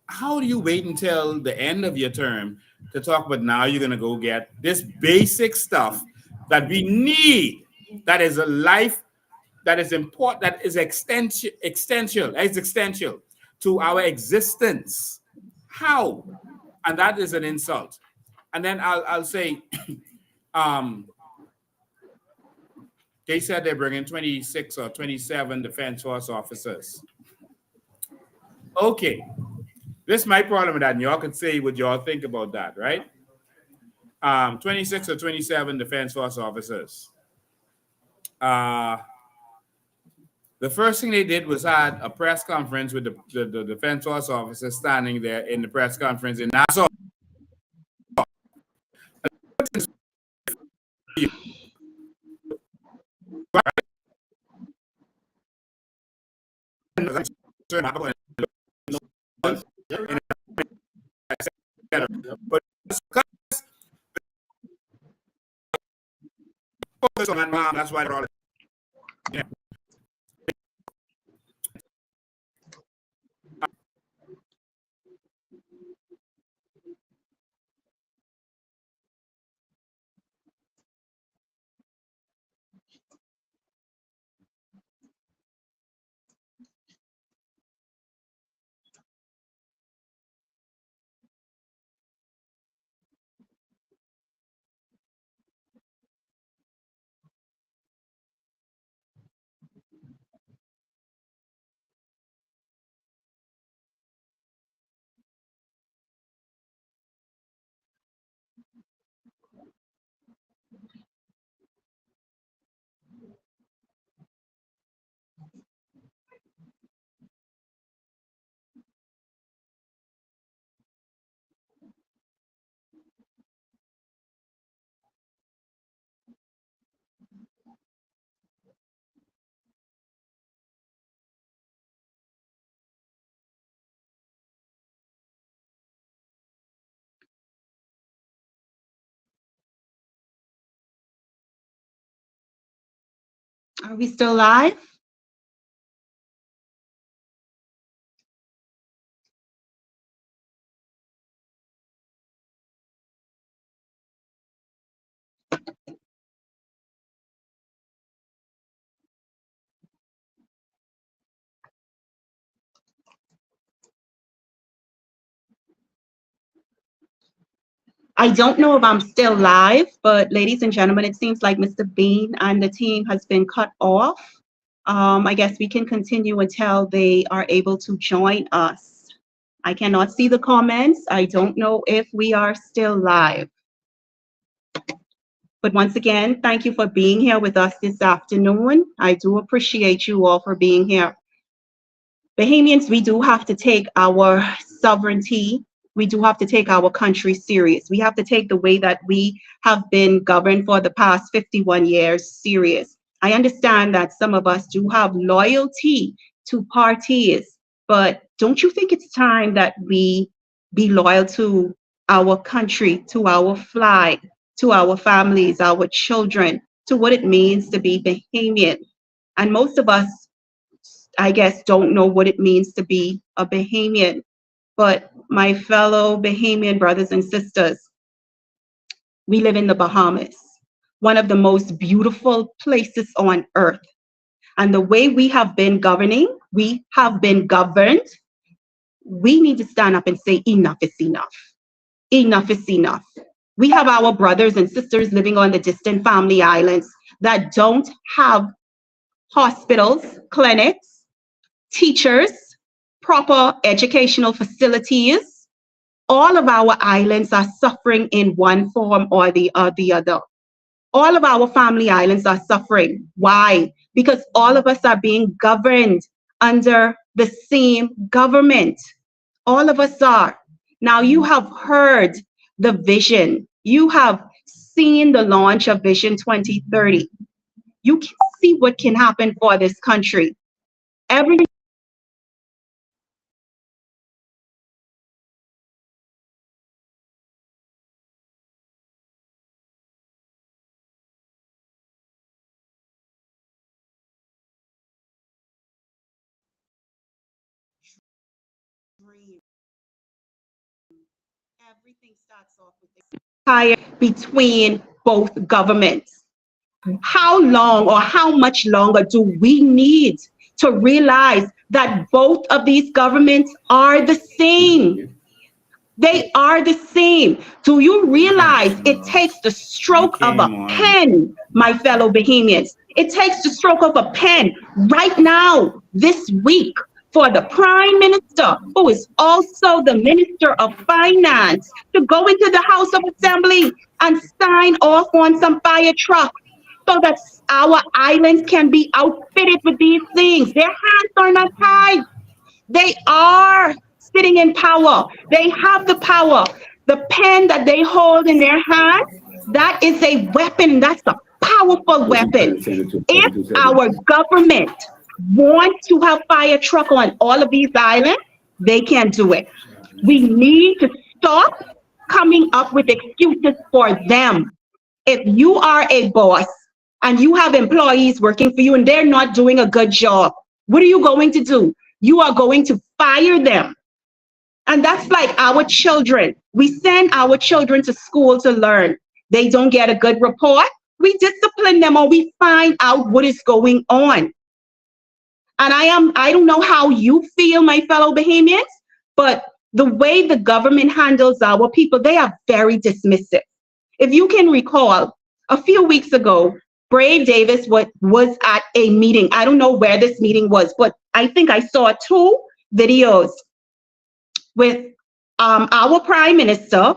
E: how do you wait until the end of your term to talk about now you're going to go get this basic stuff that we need, that is a life, that is important, that is existential to our existence? How? And that is an insult. And then I'll say, they said they're bringing 26 or 27 defense force officers. Okay, this is my problem with that, and y'all can say what y'all think about that, right? 26 or 27 defense force officers. The first thing they did was had a press conference with the defense force officers standing there in the press conference in Nassau. But focus on that, that's why they're all. Yeah.
F: Are we still live? I don't know if I'm still live, but ladies and gentlemen, it seems like Mr. Bean and the team has been cut off. I guess we can continue until they are able to join us. I cannot see the comments. I don't know if we are still live. But once again, thank you for being here with us this afternoon. I do appreciate you all for being here. Bahamians, we do have to take our sovereignty, we do have to take our country serious. We have to take the way that we have been governed for the past 51 years serious. I understand that some of us do have loyalty to parties, but don't you think it's time that we be loyal to our country, to our flag, to our families, our children, to what it means to be Bahamian? And most of us I guess, don't know what it means to be a Bahamian. But my fellow Bahamian brothers and sisters, we live in the Bahamas, one of the most beautiful places on earth. And the way we have been governed, we need to stand up and say, enough is enough. Enough is enough. We have our brothers and sisters living on the distant family islands that don't have hospitals, clinics, teachers, proper educational facilities. All of our islands are suffering in one form or the other. All of our family islands are suffering. Why? Because all of us are being governed under the same government. All of us are. Now, you have heard the vision. You have seen the launch of Vision 2030. You can see what can happen for this country. Everything. Everything starts off with this fire between both governments. How long or how much longer do we need to realize that both of these governments are the same? They are the same. Do you realize it takes the stroke of a pen, my fellow Bahamians? It takes the stroke of a pen right now, this week, for the Prime Minister, who is also the Minister of Finance, to go into the House of Assembly and sign off on some fire trucks so that our islands can be outfitted with these things. Their hands are not tied. They are sitting in power. They have the power. The pen that they hold in their hand, that is a weapon. That's a powerful weapon. If our government wants to have fire truck on all of these islands, they can do it. We need to stop coming up with excuses for them. If you are a boss and you have employees working for you and they're not doing a good job, what are you going to do? You are going to fire them. And that's like our children. We send our children to school to learn. They don't get a good report. We discipline them or we find out what is going on. And I don't know how you feel, my fellow Bahamians, but the way the government handles our people, they are very dismissive. If you can recall, a few weeks ago, Brave Davis was at a meeting. I don't know where this meeting was, but I think I saw 2 videos with our Prime Minister.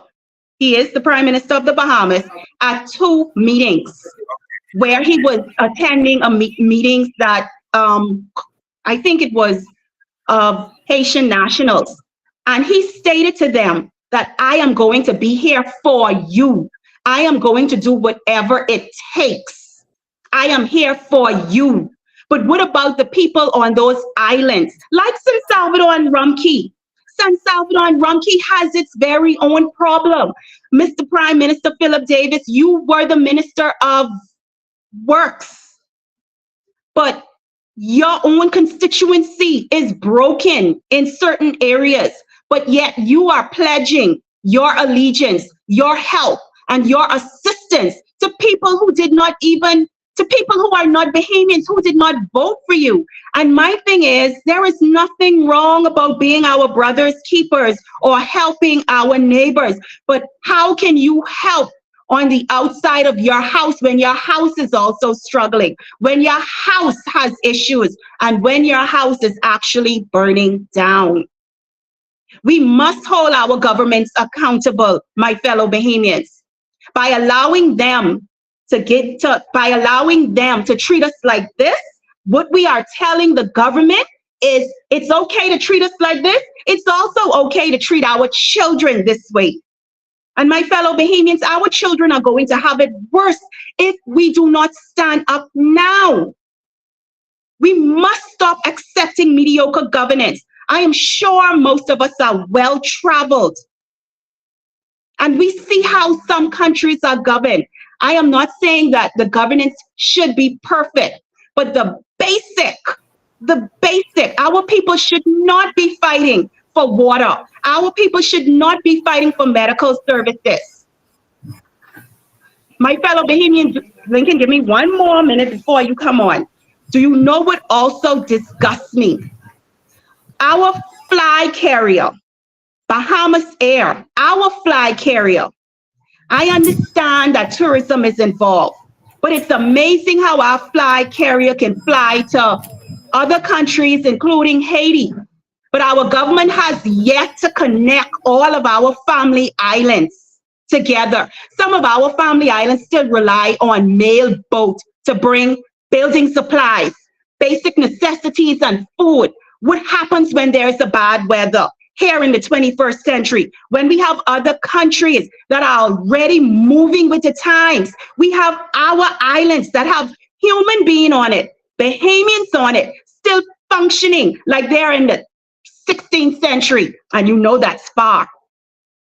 F: He is the Prime Minister of the Bahamas, at 2 meetings where he was attending meetings that I think it was of Haitian nationals. And he stated to them that I am going to be here for you. I am going to do whatever it takes. I am here for you. But what about the people on those islands? Like San Salvador and Rumkey. San Salvador and Rumkey has its very own problem. Mr. Prime Minister Philip Davis, you were the Minister of Works. But your own constituency is broken in certain areas. But yet you are pledging your allegiance, your help, and your assistance to people who are not Bahamians, who did not vote for you. And my thing is, there is nothing wrong about being our brother's keepers or helping our neighbors. But how can you help on the outside of your house when your house is also struggling, when your house has issues, and when your house is actually burning down? We must hold our governments accountable, my fellow Bahamians, by allowing them to treat us like this. What we are telling the government is it's okay to treat us like this. It's also okay to treat our children this way. And my fellow Bahamians, our children are going to have it worse if we do not stand up now. We must stop accepting mediocre governance. I am sure most of us are well-traveled. And we see how some countries are governed. I am not saying that the governance should be perfect, but the basic the basic. Our people should not be fighting for water. Our people should not be fighting for medical services. My fellow Bahamians, Lincoln, give me one more minute before you come on. Do you know what also disgusts me? Our fly carrier, Bahamas Air, our fly carrier. I understand that tourism is involved, but it's amazing how our fly carrier can fly to other countries, including Haiti. But our government has yet to connect all of our family islands together. Some of our family islands still rely on mail boat to bring building supplies, basic necessities, and food. What happens when there's a bad weather here in the 21st century, when we have other countries that are already moving with the times? We have our islands that have human being on it, Bahamians on it, still functioning like they're in the 16th century, and you know that's far.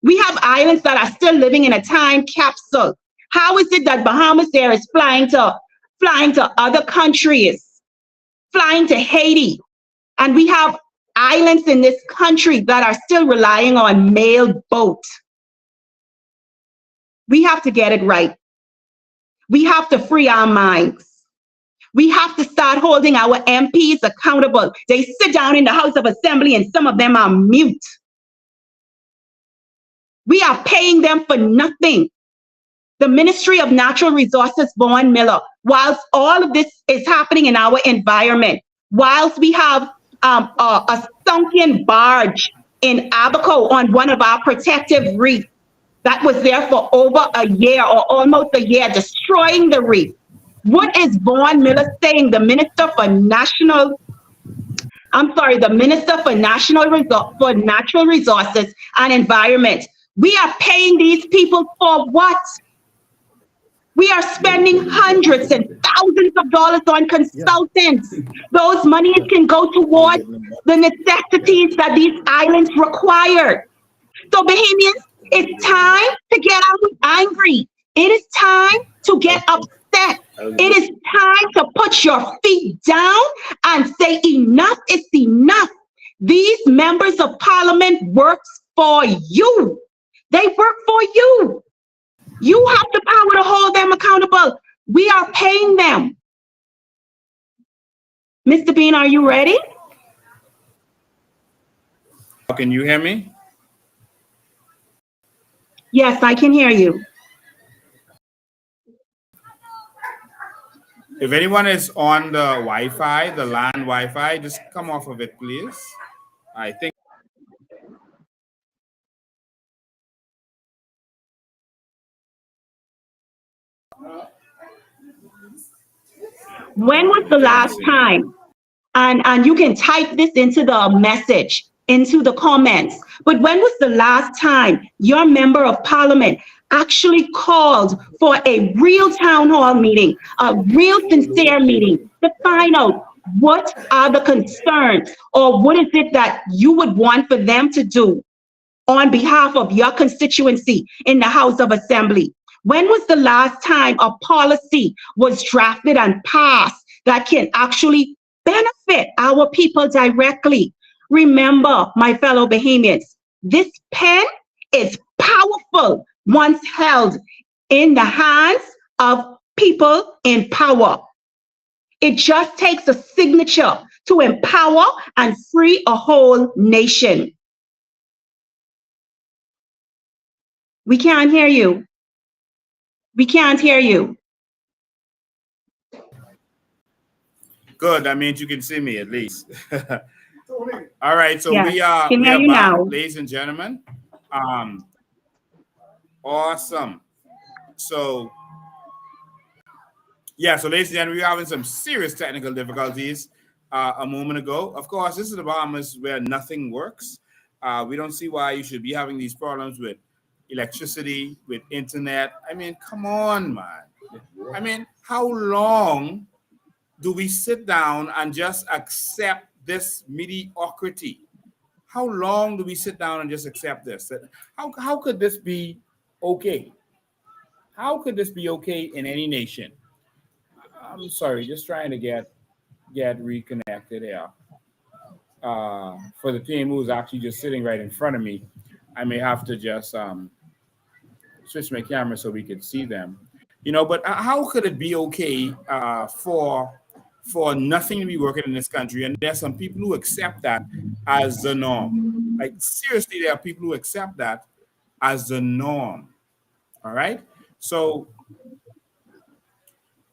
F: We have islands that are still living in a time capsule. How is it that Bahamas Air is flying to other countries, flying to Haiti, and we have islands in this country that are still relying on mail boat? We have to get it right. We have to free our minds. We have to start holding our MPs accountable. They sit down in the House of Assembly and some of them are mute. We are paying them for nothing. The Ministry of Natural Resources, Vaughn Miller, whilst all of this is happening in our environment, whilst we have a sunken barge in Abaco on one of our protective reefs that was there for over a year or almost a year, destroying the reef. What is Vaughn Miller saying, the Minister for Natural Resources and Environment? We are paying these people for what? We are spending hundreds and thousands of dollars on consultants. Those monies can go towards the necessities that these islands require. So Bahamians, it's time to get angry. It is time to get upset. It is time to put your feet down and say enough is enough. These members of parliament work for you. They work for you. You have the power to hold them accountable. We are paying them. Mr. Bean, are you ready?
E: Can you hear me?
F: Yes, I can hear you.
E: If anyone is on the Wi-Fi, the LAN Wi-Fi, just come off of it, please. I think.
F: When was the last time? And you can type this into the message, into the comments. But when was the last time your member of parliament actually called for a real town hall meeting, a real sincere meeting to find out what are the concerns or what is it that you would want for them to do on behalf of your constituency in the House of Assembly? When was the last time a policy was drafted and passed that can actually benefit our people directly? Remember, my fellow Bahamians, this pen is powerful once held in the hands of people in power. It just takes a signature to empower and free a whole nation. We can't hear you. We can't hear you.
E: Good. That means you can see me at least. All right. So
F: Yes,
E: we are
F: can hear you
E: back,
F: now.
E: ladies and gentlemen. Awesome. So yeah, so ladies and gentlemen, we were having some serious technical difficulties a moment ago. Of course, this is the Bahamas where nothing works. We don't see why you should be having these problems with electricity, with internet. I mean, come on, man. I mean, how long do we sit down and just accept this mediocrity? How long do we sit down and just accept this? How could this be okay? How could this be okay in any nation? I'm sorry, just trying to get get reconnected here. For the team who's actually just sitting right in front of me, I may have to just switch my camera so we could see them. But how could it be okay for nothing to be working in this country? And there's some people who accept that as the norm. Like seriously, there are people who accept that as the norm. All right. So,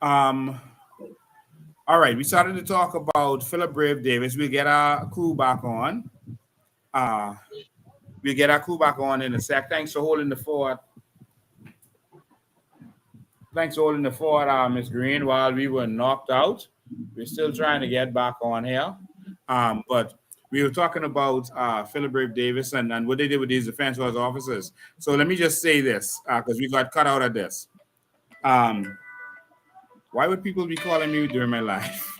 E: all right, we started to talk about Philip Brave Davis. We'll get our crew back on. We'll get our crew back on in a sec. Thanks for holding the fort. Thanks for holding the fort, Ms. Green, while we were knocked out. We're still trying to get back on here. But we were talking about Philip Brave Davis and what they did with these defense force officers. So let me just say this, because we got cut out of this. Why would people be calling me during my life?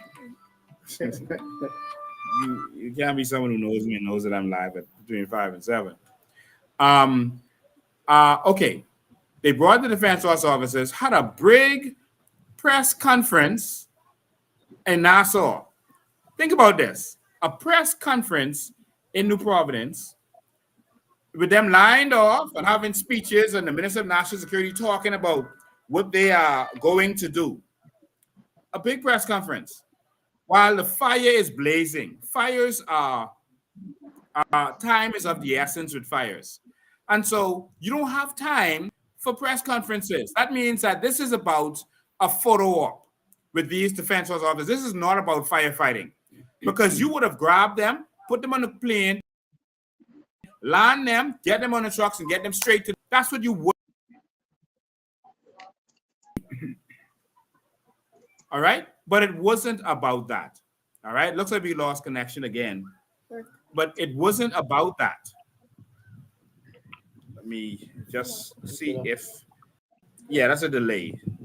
E: you can't be someone who knows me and knows that I'm live at between 5 and 7. Okay. They brought the defense force officers, had a big press conference in Nassau. Think about this. A press conference in New Providence with them lined off and having speeches and the Minister of National Security talking about what they are going to do. A big press conference while the fire is blazing. Fires are, time is of the essence with fires. And so you don't have time for press conferences. That means that this is about a photo op with these defense force officers. This is not about firefighting, because you would have grabbed them, put them on a plane, land them, get them on the trucks, and get them straight to. That's what you would. All right, but it wasn't about that. All right, looks like we lost connection again, but it wasn't about that. Let me just see if, yeah, that's a delay. And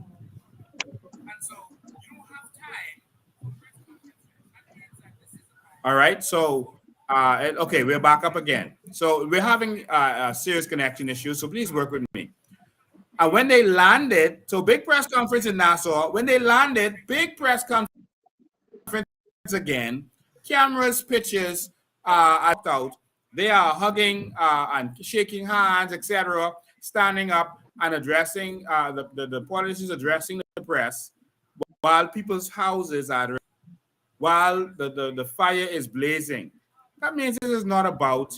E: so you don't have time. All right, so, okay, we're back up again. So we're having a serious connection issue, so please work with me. And when they landed, so big press conference in Nassau, when they landed, big press conference again, cameras, pictures out. They are hugging and shaking hands, etc., standing up and addressing the politicians addressing the press while people's houses are, while the fire is blazing. That means this is not about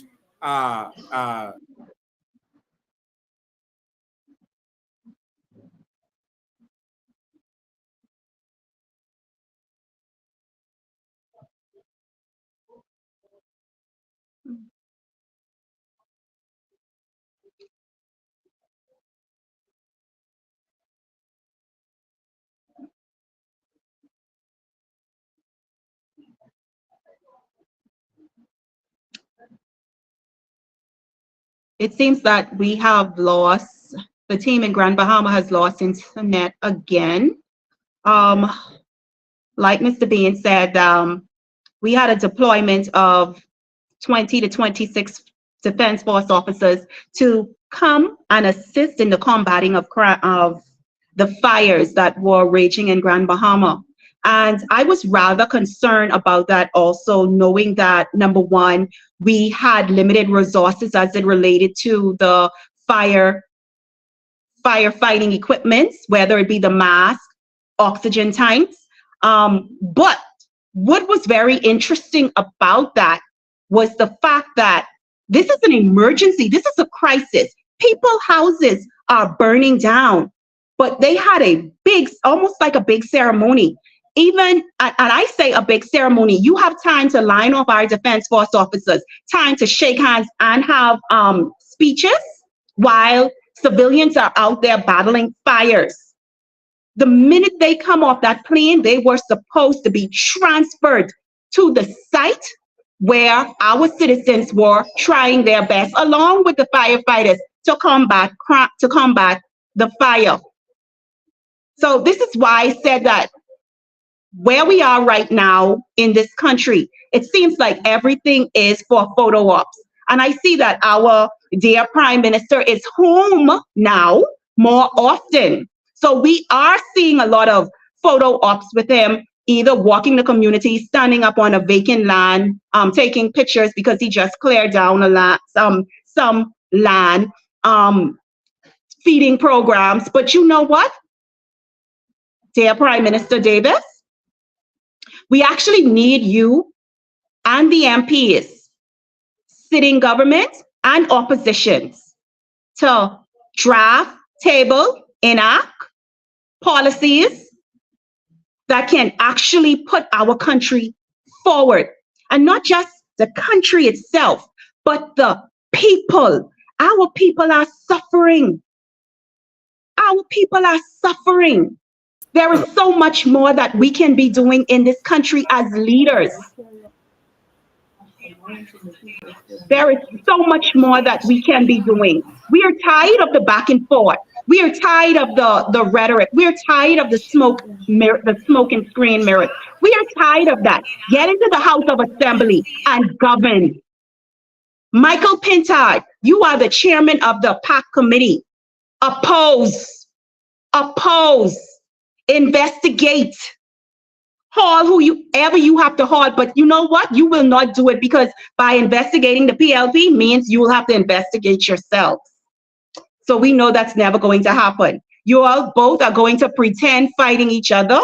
F: It seems that we have lost, the team in Grand Bahama has lost internet again. Like Mr. Bean said, we had a deployment of 20 to 26 defense force officers to come and assist in the combating of the fires that were raging in Grand Bahama. And I was rather concerned about that also, knowing that, number one, we had limited resources as it related to the firefighting equipment, whether it be the mask, oxygen tanks. But what was very interesting about that was the fact that this is an emergency. This is a crisis. People's houses are burning down, but they had a big, almost like a big ceremony. Even, and I say a big ceremony, you have time to line up our defense force officers, time to shake hands and have speeches while civilians are out there battling fires. The minute they come off that plane, they were supposed to be transferred to the site where our citizens were trying their best, along with the firefighters, to combat the fire. So this is why I said that where we are right now in this country, it seems like everything is for photo ops. And I see that our dear Prime Minister is home now more often. So we are seeing a lot of photo ops with him either walking the community, standing up on a vacant land, taking pictures because he just cleared down a land, some land, feeding programs. But you know what, dear Prime Minister Davis, we actually need you and the MPs, sitting government and oppositions, to draft, table, enact policies that can actually put our country forward. And not just the country itself, but the people. Our people are suffering. Our people are suffering. There is so much more that we can be doing in this country as leaders. There is so much more that we can be doing. We are tired of the back and forth. We are tired of the rhetoric. We are tired of the smoke and screen mirrors. We are tired of that. Get into the House of Assembly and govern. Michael Pintard, you are the chairman of the PAC committee. Oppose, investigate, haul whoever you have to haul. But you know what? You will not do it, because by investigating the PLP means you will have to investigate yourselves. So we know that's never going to happen. You all both are going to pretend fighting each other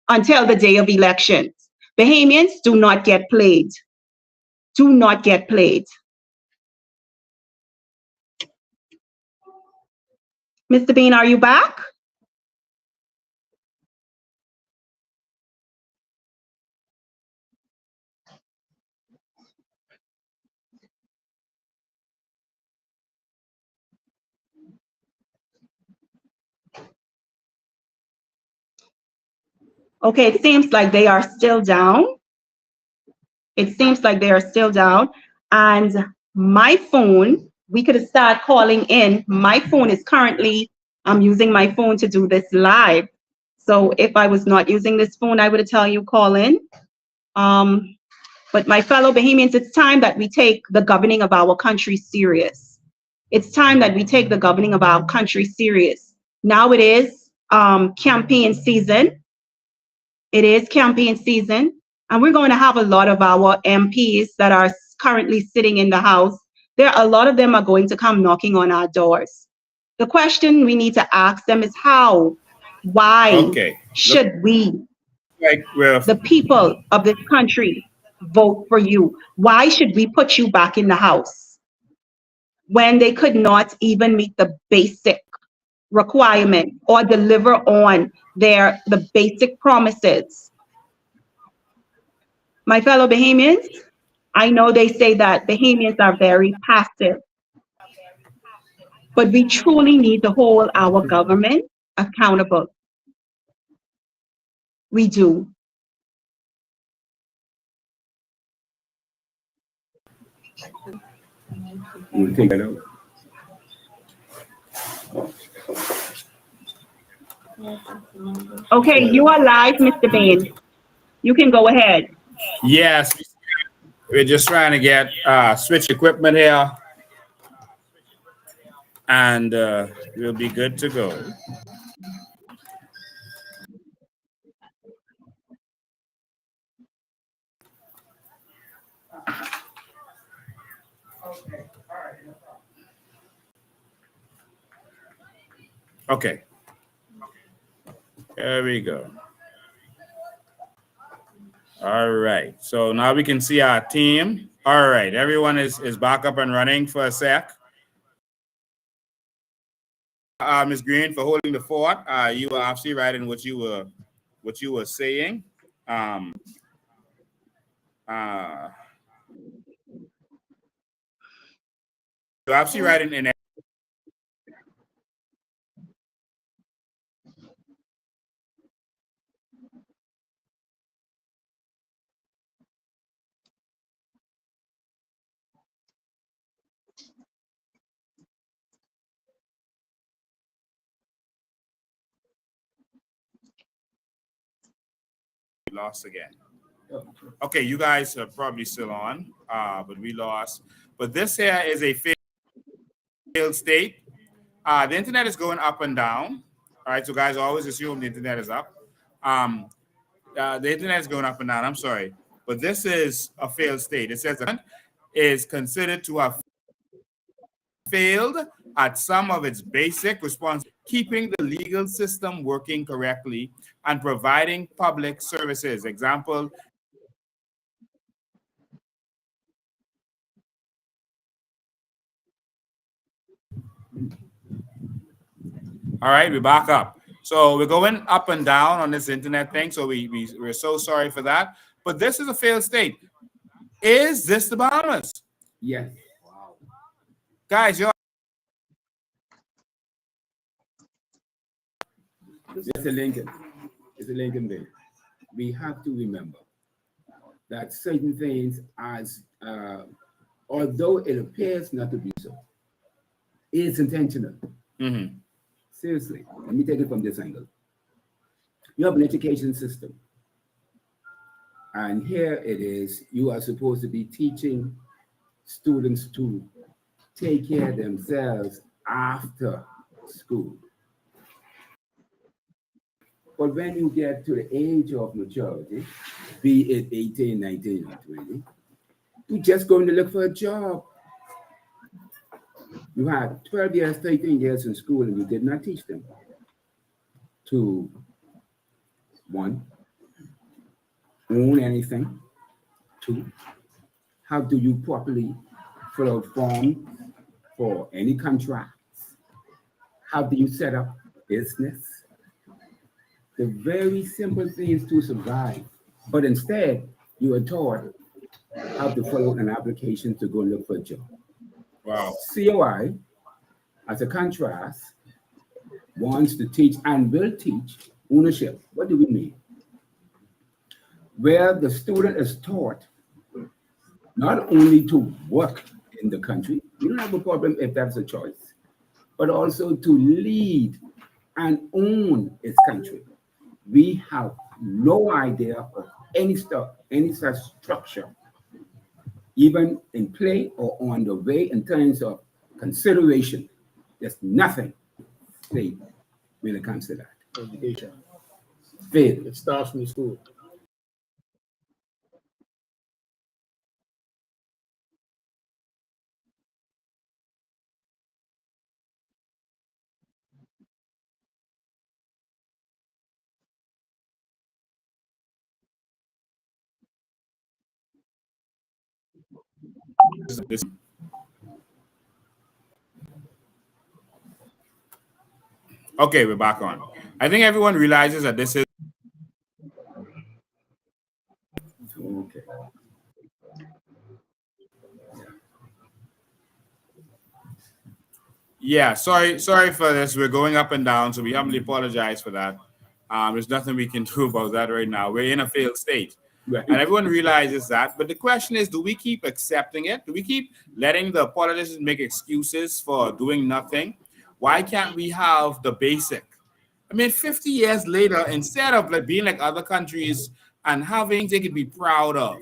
F: until the day of elections. Bahamians, do not get played. Do not get played. Mr. Bean, are you back? Okay, it seems like they are still down. It seems like they are still down. And my phone, we could start calling in. My phone is currently, I'm using my phone to do this live. So if I was not using this phone, I would tell you call in. But my fellow Bahamians, it's time that we take the governing of our country serious. It's time that we take the governing of our country serious. Now it is campaign season. It is campaign season. And we're going to have a lot of our MPs that are currently sitting in the House. A lot of them are going to come knocking on our doors. The question we need to ask them is how, why should we, the people of this country, vote for you? Why should we put you back in the House when they could not even meet the basic requirement or deliver on the basic promises? My fellow Bahamians, I know they say that Bahamians are very passive, but we truly need to hold our government accountable. We do.
D: We'll take that out.
F: Okay, you are live, Mr. Bain. You can go ahead.
E: Yes, we're just trying to get switch equipment here, and we'll be good to go. Okay. There we go. All right. So now we can see our team. All right. Everyone is back up and running for a sec. Ms. Green, for holding the fort. You were actually right in what you were saying. You're absolutely right in we lost again. Okay, you guys are probably still on, but we lost. But this here is a failed state. The internet is going up and down. All right, so guys always assume the internet is up. The internet is going up and down. I'm sorry, but this is a failed state. It says the government is considered to have failed at some of its basic responsibilities, keeping the legal system working correctly and providing public services. Example. All right, we're back up. So we're going up and down on this internet thing. So we're so sorry for that. But this is a failed state. Is this the Bahamas?
D: Yes.
B: Wow.
E: Guys, you're
D: Mr. Lincoln, Mr. Lincoln Bill, we have to remember that certain things, as although it appears not to be so, is intentional.
E: mm-hmm.
D: Seriously, let me take it from this angle. You have an education system, and here it is, you are supposed to be teaching students to take care of themselves after school. But when you get to the age of maturity, be it 18, 19, or 20, you're just going to look for a job. You had 12 years, 13 years in school, and you did not teach them to, one, own anything. Two, how do you properly fill out forms for any contracts? How do you set up business? The very simple things to survive. But instead, you are taught how to fill out an application to go look for a job.
E: Wow.
D: COI, as a contrast, wants to teach and will teach ownership. What do we mean? Where the student is taught not only to work in the country, we don't have a problem if that's a choice, but also to lead and own its country. We have no idea of any such structure, even in play or on the way in terms of consideration. There's nothing state when it comes to that.
A: Education.
D: Fail.
A: It starts from the school.
E: This- Okay, we're back on. I think everyone realizes that this is
D: Okay.
E: yeah. Sorry for this. We're going up and down, so we humbly apologize for that. There's nothing we can do about that right now. We're in a failed state.
D: Right.
E: And everyone realizes that. But the question is, do we keep accepting it? Do we keep letting the politicians make excuses for doing nothing? Why can't we have the basic? I mean, 50 years later, instead of like being like other countries and having they could be proud of,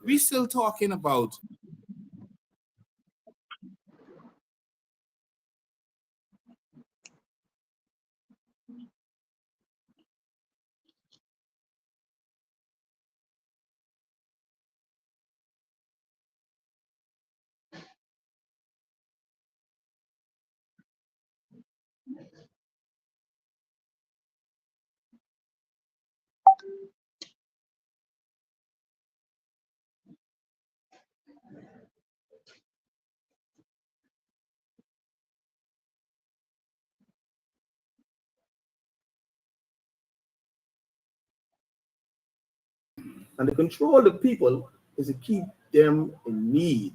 E: we still talking about
A: And to control the people is to keep them in need,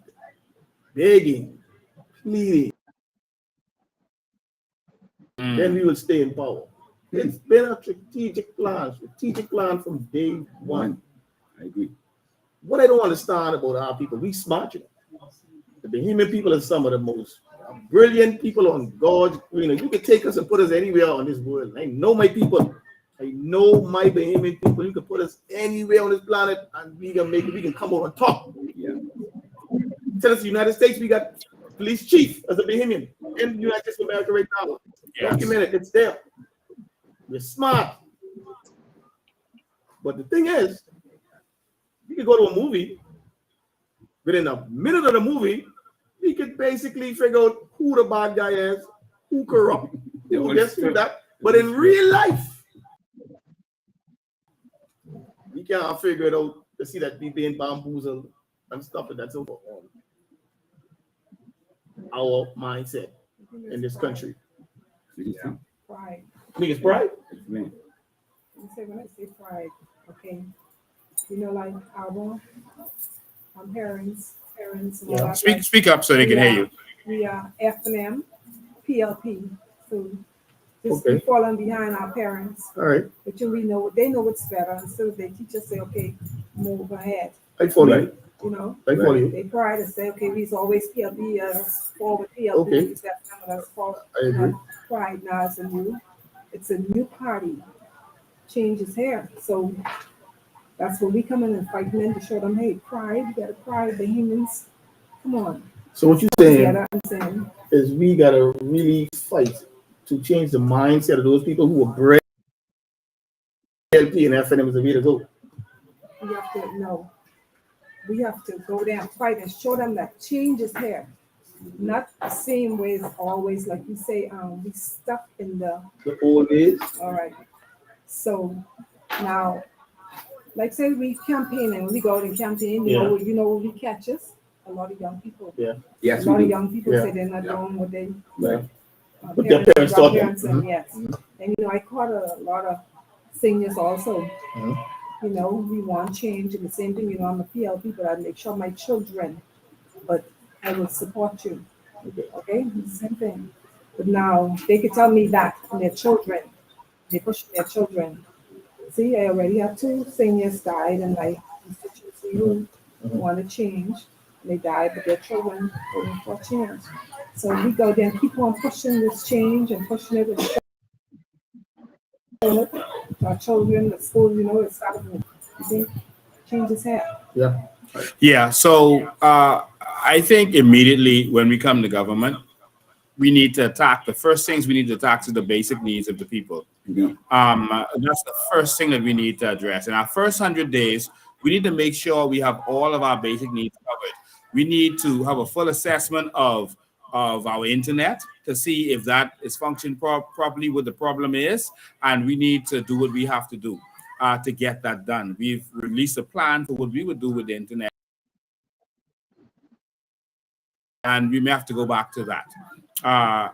A: begging, pleading. Then we will stay in power. It's been a strategic plan from day one.
D: I agree.
A: What I don't understand about our people, we smart, you know. The Bahamian people are some of the most brilliant people on God's green. You can take us and put us anywhere on this world. I know my people. I know my Bahamian people. You can put us anywhere on this planet and we can make it. We can come out on top.
D: Yeah.
A: Tell us the United States, we got police chief as a Bahamian in the United States of America right now.
E: Yes.
A: Documented, it's there. We're smart. But the thing is, you can go to a movie, within a minute of the movie, you can basically figure out who the bad guy is, who corrupt, who this, who that. But in real life, we can't figure it out to see that we being bamboozled and stuff like that. So our mindset in this country.
D: Yeah.
C: Pride.
A: Think it's pride?
D: Man.
C: When I say pride, okay, you know, like our parents, and all
A: Yeah.
C: that,
E: Speak up so they can hear you.
C: We are F&M, PLP, so just
A: Okay.
C: we falling behind our parents.
A: All right.
C: But we know they know what's better, and so they teach us, say, okay, move ahead.
A: I follow
D: Right.
A: you.
C: You know,
A: I follow you.
C: they pride and say, okay, we's always PLP, forward PLP.
A: Okay.
C: That's forward.
A: I agree.
C: Pride now it's a new party. Change is here, so that's when we come in and fight men to show them, hey, pride, you gotta pride the humans. Come on.
A: So what you're
C: Yeah,
A: saying
C: that's what I'm saying.
A: is we gotta really fight to change the mindset of those people who were bred LP and FNM is the way to go.
C: We have to know. We have to go there and fight and show them that change is here. Not the same way as always, like you say, we stuck in the
A: old days.
C: all right. So now, like say we campaign and we go out and campaign, you know what we catch us? A lot of young people.
A: Yeah.
D: Yes,
C: A lot
D: we
C: of
D: do.
C: young people
A: Yeah.
C: say they're not doing what they
A: Right. What their parents taught them.
C: and yes. And I caught a lot of seniors also.
A: Mhm.
C: We want change and the same thing, I'm a PLP, but I make sure my children, but I will support you. Okay, the same thing. But now they could tell me that and their children, they push their children. See, I already have 2 seniors died in my constituency who want to change. They died, but their children voting for change. So we go there and keep on pushing this change and pushing it and showing it to our children, the school, it's starting to see, change is here.
A: Yeah.
E: Yeah. So I think immediately when we come to government, we need to attack the first things we need to attack is the basic needs of the people.
D: Indeed.
E: That's the first thing that we need to address. In our first 100 days, we need to make sure we have all of our basic needs covered. We need to have a full assessment of our internet to see if that is functioning properly, what the problem is, and we need to do what we have to do to get that done. We've released a plan for what we would do with the internet, and we may have to go back to that.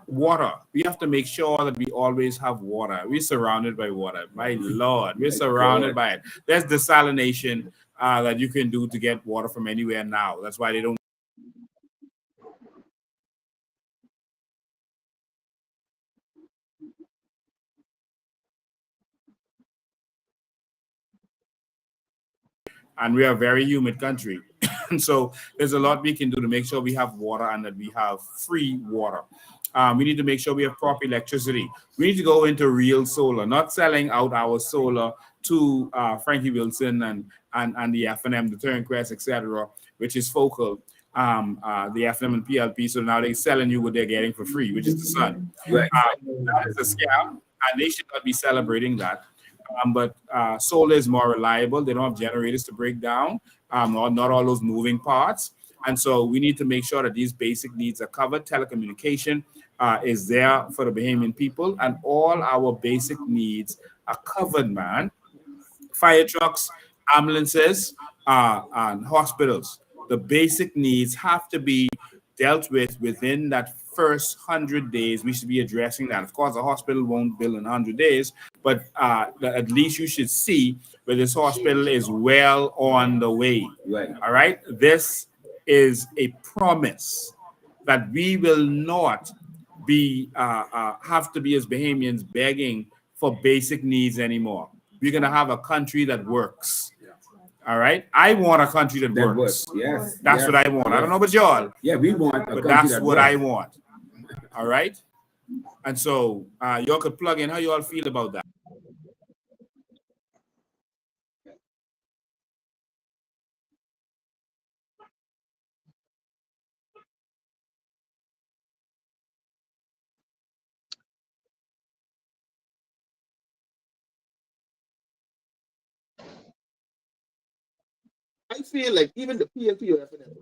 E: Water. We have to make sure that we always have water. We're surrounded by water. My Lord, we're surrounded by it. There's desalination that you can do to get water from anywhere now. That's why they don't. And we are a very humid country. And so there's a lot we can do to make sure we have water and that we have free water. We need to make sure we have proper electricity. We need to go into real solar, not selling out our solar to Frankie Wilson and the FNM, the Turnquest, etc., which is focal, the FNM and PLP. So now they're selling you what they're getting for free, which is the sun.
D: Right.
E: That is a scam, and they should not be celebrating that. But solar is more reliable. They don't have generators to break down, not all those moving parts. And so we need to make sure that these basic needs are covered. Telecommunication is there for the Bahamian people, and all our basic needs are covered, man. Fire trucks, ambulances, and hospitals. The basic needs have to be dealt with within that first 100 days. We should be addressing that. Of course, a hospital won't build in 100 days, but at least you should see where this hospital is well on the way.
D: Right.
E: All right. This is a promise that we will not be have to be as Bahamians begging for basic needs anymore. We're gonna have a country that works. All right. I want a country that works.
D: Yes.
E: That's
D: yes,
E: what I want.
D: yes.
E: I don't know about y'all,
D: Yeah, we want a
E: but
D: country
E: that's
D: that
E: what
D: works.
E: I want. All right. And so y'all could plug in how you all feel about that.
A: I feel like even the PLP or FNL,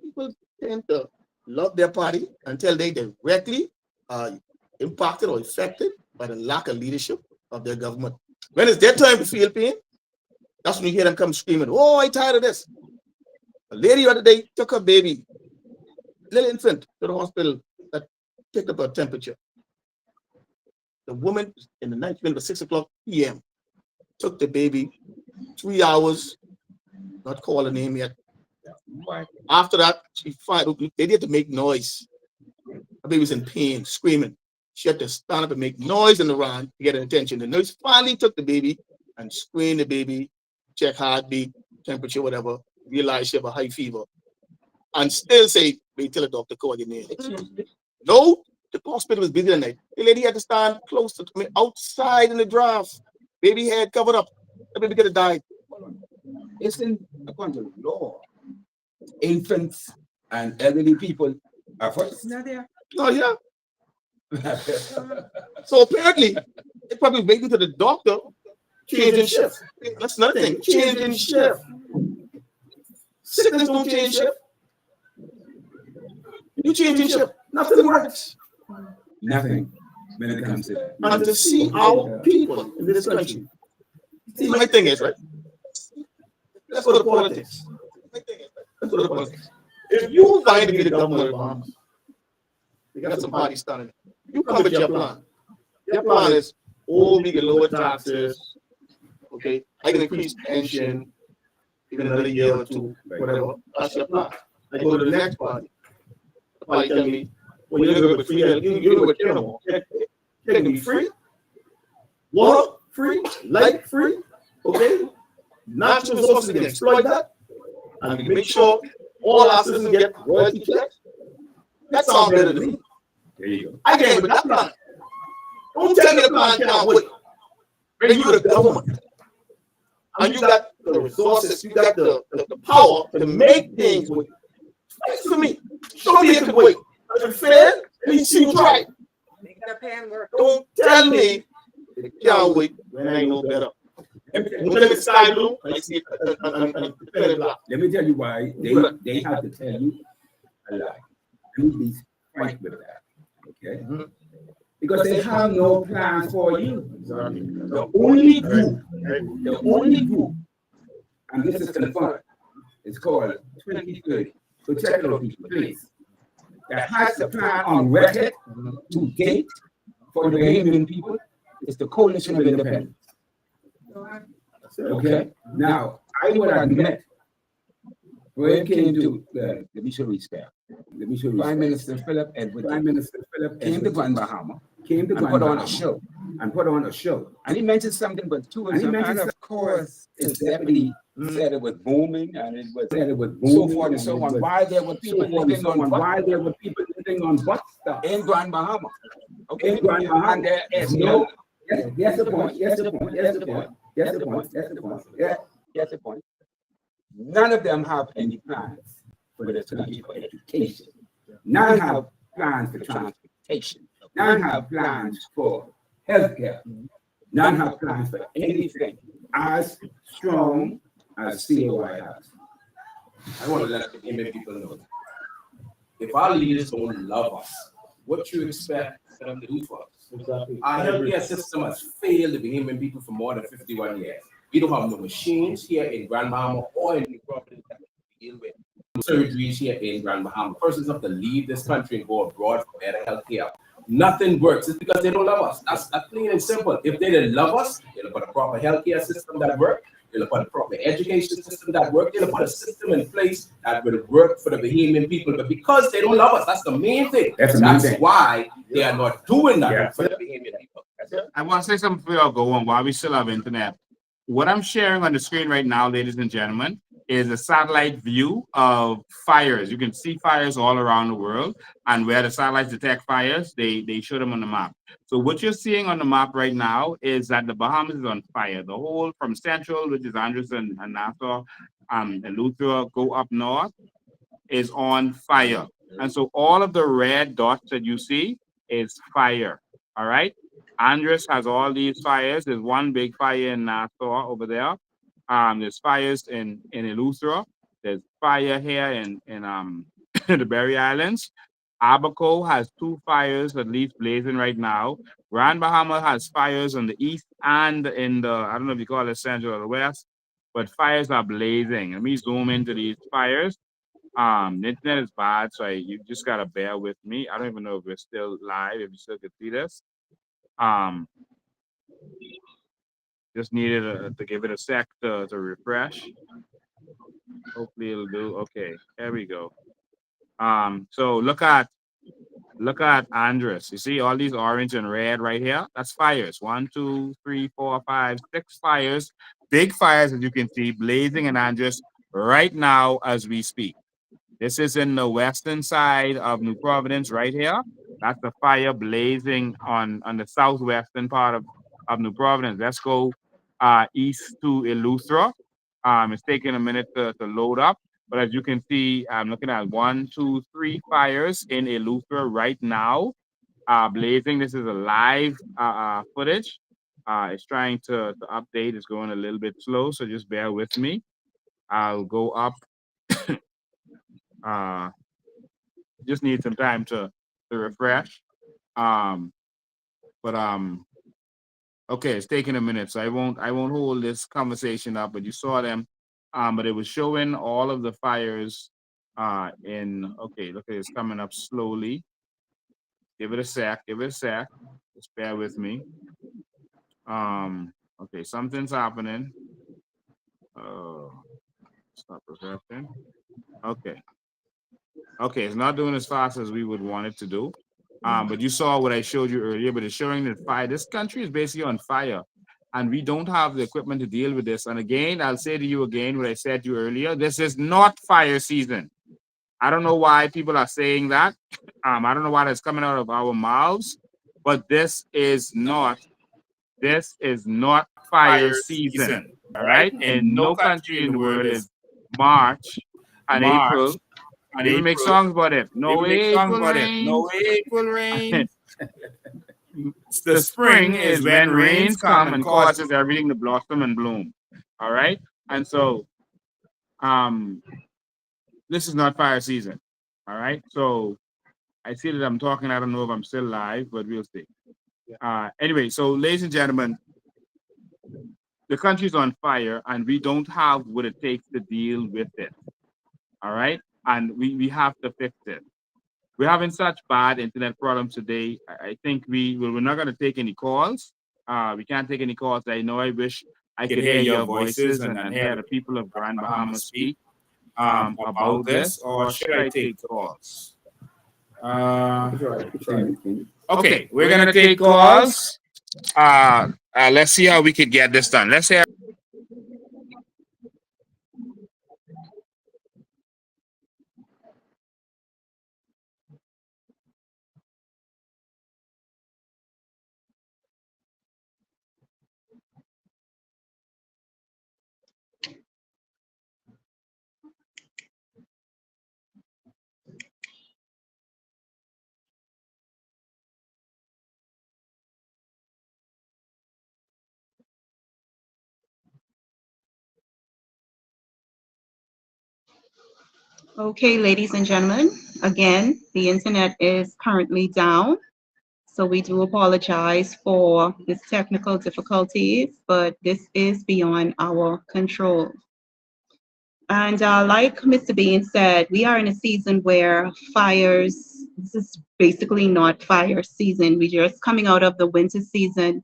A: people tend to love their party until they directly are impacted or affected by the lack of leadership of their government. When it's their time to feel pain, that's when you hear them come screaming, "Oh, I'm tired of this." A lady the other day took her baby, little infant, to the hospital that picked up her temperature. The woman in the night, at 6 o'clock p.m., took the baby 3 hours, not call her name yet. After that, they had to make noise. The baby was in pain, screaming. She had to stand up and make noise in the round to get her attention. The nurse finally took the baby and screened the baby, check heartbeat, temperature, whatever, realized she had a high fever, and still say, wait till the doctor call your name. No, the hospital was busy that night. The lady had to stand close to me outside in the draft. Baby head covered up. The baby could have died.
D: Isn't according to law, infants and elderly people are first.
A: Oh, yeah. So apparently, they probably waiting to the doctor changing shift. That's another thing. Changing shift. Sickness don't change shift. You changing shift. Nothing works.
D: Nothing when it comes to that.
A: And to see our people in this country. See, my thing is, right? Let's go to politics. Let's go to politics. If you find to be the government of the Bahamas, you got some party standing. You come with your plan. Your plan is, oh, we can lower taxes. Okay, I can increase pension, even another year or two, whatever. That's your plan. I go to the next party. The party tell me, well, you're going to free, you're going to more. Can be free, water free, light free, okay? Natural resources can exploit that, and we make sure all our citizens get royalty checks. That sounds better to me.
D: There you go.
A: I can't with that plan. Don't tell me the plan can't wait. When you're the government, and you got the resources, you got the power to make things wait. Fight for me. Show me it can wait. If it's fair, at least you try.
C: Make the pan work.
A: Don't tell me it can't wait when I know better. Don't tell me it's sky blue. I see it and black.
D: Let me tell you why they have to tell you a lie. Let me be frank with that. Okay? Because they have no plans for you.
A: Exactly.
D: The only group, and this is confirmed, it's called 2030. So check it out, people, please. That has the plan on record to date for the Bahamian people is the Coalition of Independence. Okay? Now, I would admit, when it came to the missionary staff, Prime Minister Philip Edwards came to Grand Bahama, put on a show. And he mentioned something but tourism, and of course, his deputy said it was booming, and it was so forth and so on. Why there were people living on butt stuff in Grand Bahama? Okay, in Grand Bahama, and there is no. Yes, the point. None of them have any plans for this country for education. None have plans for transportation. None have plans for healthcare. None have plans for anything as strong as COI has.
B: I want to let the Bahamian people know that if our leaders don't love us, what you expect for them to do for us?
A: Exactly.
B: Our healthcare system has failed the Bahamian people for more than 51 years. We don't have no machines here in Grand Bahama or in the properties that we deal with. Surgeries here in Grand Bahama. Persons have to leave this country and go abroad for better healthcare. Nothing works. It's because they don't love us. That's plain and simple. If they didn't love us, they'll put a proper healthcare system that works. They'll put a proper education system that works. They'll put a system in place that will work for the Bahamian people. But because they don't love us, that's the main thing. That's why they are not doing that for the Bahamian people.
E: I want to say something before I go on while we still have internet. What I'm sharing on the screen right now, ladies and gentlemen, is a satellite view of fires. You can see fires all around the world, and where the satellites detect fires, they show them on the map. So what you're seeing on the map right now is that the Bahamas is on fire. The whole from Central, which is Andros and Nassau, and Eleuthera, go up north, is on fire. And so all of the red dots that you see is fire. All right. Andros has all these fires. There's one big fire in Nassau over there. There's fires in Eleuthera. There's fire here in the Berry Islands. Abaco has 2 fires at least blazing right now. Grand Bahama has fires on the east and in the, I don't know if you call it central or the west, but fires are blazing. Let me zoom into these fires. The internet is bad, so you just gotta bear with me. I don't even know if we're still live, if you still can see this. Um, just needed to give it a sec to refresh. Hopefully it'll do. Okay, there we go. So look at Andres. You see all these orange and red right here? That's fires. 1, 2, 3, 4, 5, 6 fires. Big fires, as you can see, blazing in Andres right now as we speak. This is in the western side of New Providence right here. That's the fire blazing on the southwestern part of New Providence. Let's go east to Eleuthera. It's taking a minute to load up. But as you can see, I'm looking at 1, 2, 3 fires in Eleuthera right now, blazing. This is a live footage. It's trying to update. It's going a little bit slow, so just bear with me. I'll go up. Just need some time to refresh. But okay, it's taking a minute, so I won't hold this conversation up. But you saw them, but it was showing all of the fires. Okay, look, it's coming up slowly. Give it a sec. Give it a sec. Just bear with me. Okay, something's happening. Stop refreshing. Okay. Okay, it's not doing as fast as we would want it to do. But you saw what I showed you earlier, but it's showing that fire. This country is basically on fire, and we don't have the equipment to deal with this. And again, I'll say to you again what I said to you earlier. This is not fire season. I don't know why people are saying that. I don't know why that's coming out of our mouths, but this is not fire season. All right, and no country in the world is March and April. They will make songs about it. No April rain.
B: No April rain.
E: The spring is when rains come and causes everything to blossom and bloom. All right, and so this is not fire season. All right, so I see that I'm talking. I don't know if I'm still live, but we'll see. Anyway, so ladies and gentlemen, the country's on fire, and we don't have what it takes to deal with it. All right, and we have to fix it. We're having such bad internet problems today. I think we're not going to take any calls. We can't take any calls. I know I wish I could hear your voices and hear the people of Grand Bahama speak about this, or should I take calls? Okay, we're going to take calls. Let's see how we could get this done. Let's hear.
F: Okay, ladies and gentlemen, again, the internet is currently down. So we do apologize for this technical difficulties, but this is beyond our control. And like Mr. Bean said, we are in a season where fires, this is basically not fire season. We're just coming out of the winter season,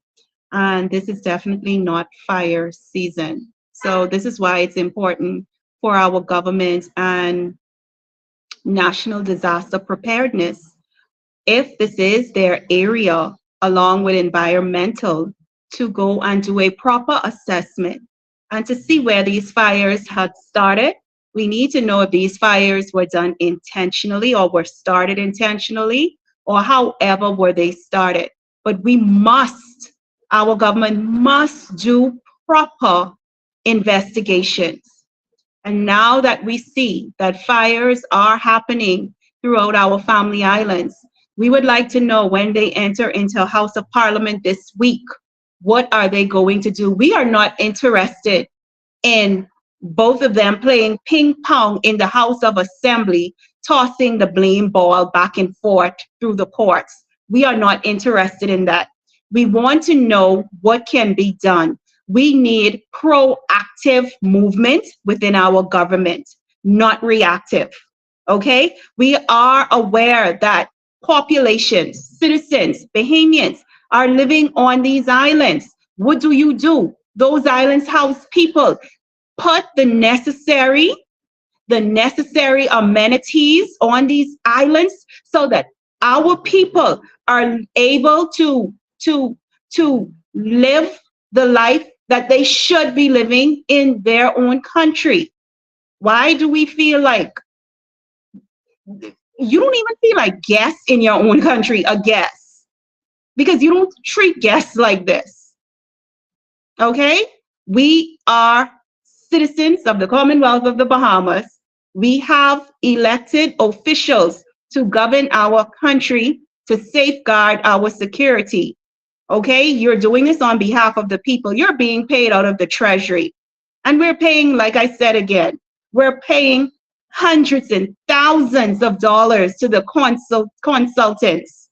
F: and this is definitely not fire season. So this is why it's important for our government and national disaster preparedness, if this is their area, along with environmental, to go and do a proper assessment and to see where these fires had started. We need to know if these fires were done intentionally or were started intentionally, or however were they started. But we must, our government must do proper investigations. And now that we see that fires are happening throughout our family islands, we would like to know when they enter into House of Parliament this week, what are they going to do? We are not interested in both of them playing ping pong in the House of Assembly, tossing the blame ball back and forth through the courts. We are not interested in that. We want to know what can be done. We need proactive movement within our government, not reactive. Okay? We are aware that populations, citizens, Bahamians are living on these islands. What do? Those islands house people. Put the necessary amenities on these islands so that our people are able to live the life that they should be living in their own country. Why do we feel like you don't even feel like guests in your own country a guest? Because you don't treat guests like this. Okay? We are citizens of the Commonwealth of the Bahamas. We have elected officials to govern our country, to safeguard our security. Okay? You're doing this on behalf of the people. You're being paid out of the treasury. And we're paying, like I said again, we're paying hundreds and thousands of dollars to the consultants.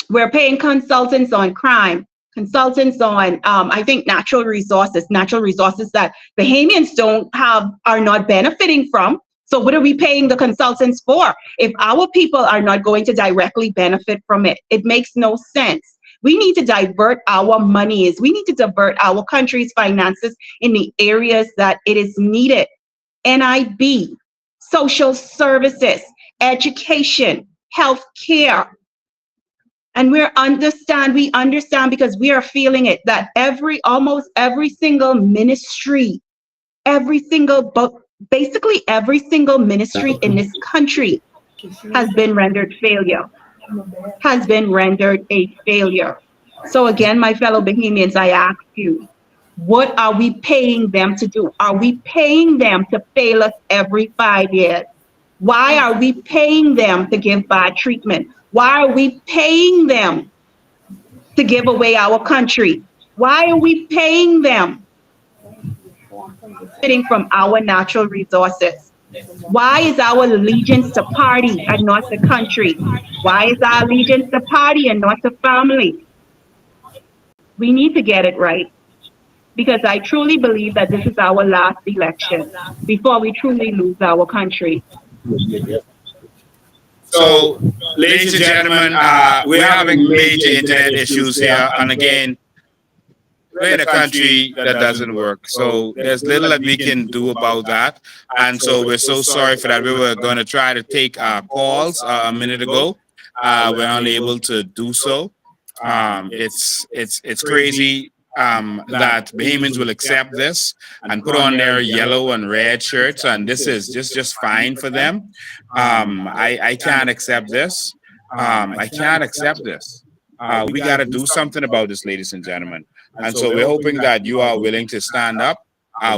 F: We're paying consultants on crime, consultants on, I think, natural resources that Bahamians are not benefiting from. So what are we paying the consultants for if our people are not going to directly benefit from it? It makes no sense. We need to divert our monies. We need to divert our country's finances in the areas that it is needed. NIB, social services, education, health care. And we understand because we are feeling it, that almost every single ministry, basically every single ministry in this country has been rendered a failure. So again, my fellow Bahamians, I ask you, what are we paying them to do? Are we paying them to fail us every 5 years? Why are we paying them to give bad treatment? Why are we paying them to give away our country? Why are we paying them sitting from our natural resources? Why is our allegiance to party and not the country? Why is our allegiance to party and not to family? We need to get it right, because I truly believe that this is our last election before we truly lose our country.
E: So, ladies and gentlemen, we're having major internet issues here. And again, we're in a country that doesn't work. So there's little that we can do about that. And so we're so sorry for that. We were going to try to take calls a minute ago. We're unable to do so. It's crazy that Bahamians will accept this and put on their yellow and red shirts, and this is just fine for them. I can't accept this. I can't accept this. We got to do something about this, ladies and gentlemen. And so we're hoping that you are willing to stand up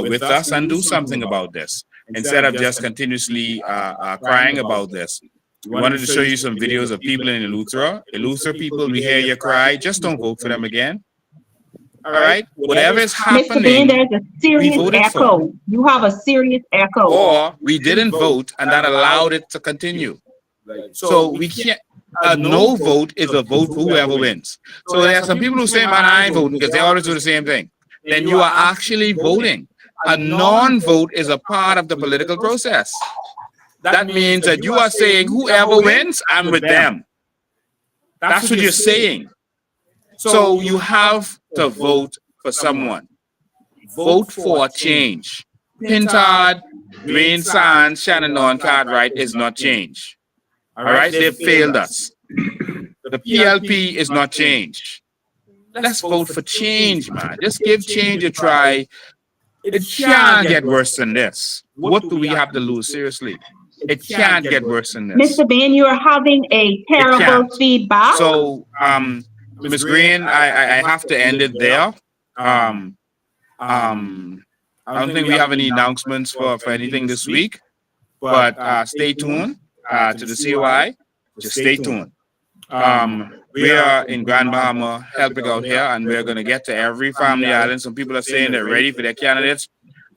E: with us and do something about this instead of just continuously crying about this. We wanted to show you some videos of people in Eleuthera. Eleuthera people, we hear your cry. Just don't vote for them again. All right? Whatever is happening,
F: Mr. Bean, there's a serious echo. You have a serious echo.
E: Or we didn't vote and that allowed it to continue. So we can't. A no vote is a vote for whoever wins. So there are some people who say, man, I ain't voting, because they always do the same thing. Then you are actually voting. A non-vote is a part of the political process. That means that you are saying whoever wins, I'm with them. That's what you're saying. So you have to vote for someone. Vote for a change. Pintard, Dwayne Sands, Shannon Cartwright is not change. All right, they've failed us. The PLP is not change. Let's vote for change, man. Just give change a try. It can't get worse than this. What do we have to lose? Seriously, it can't get worse than this.
F: Mr. Ben, you're having a terrible feedback.
E: So, Ms. Green, I have to end it there. I don't think we have any announcements for anything this week, but stay tuned. To the COI, just stay tuned. We are in Grand Bahama helping out here, and we're going to get to every family island. Some people are saying they're ready for their candidates.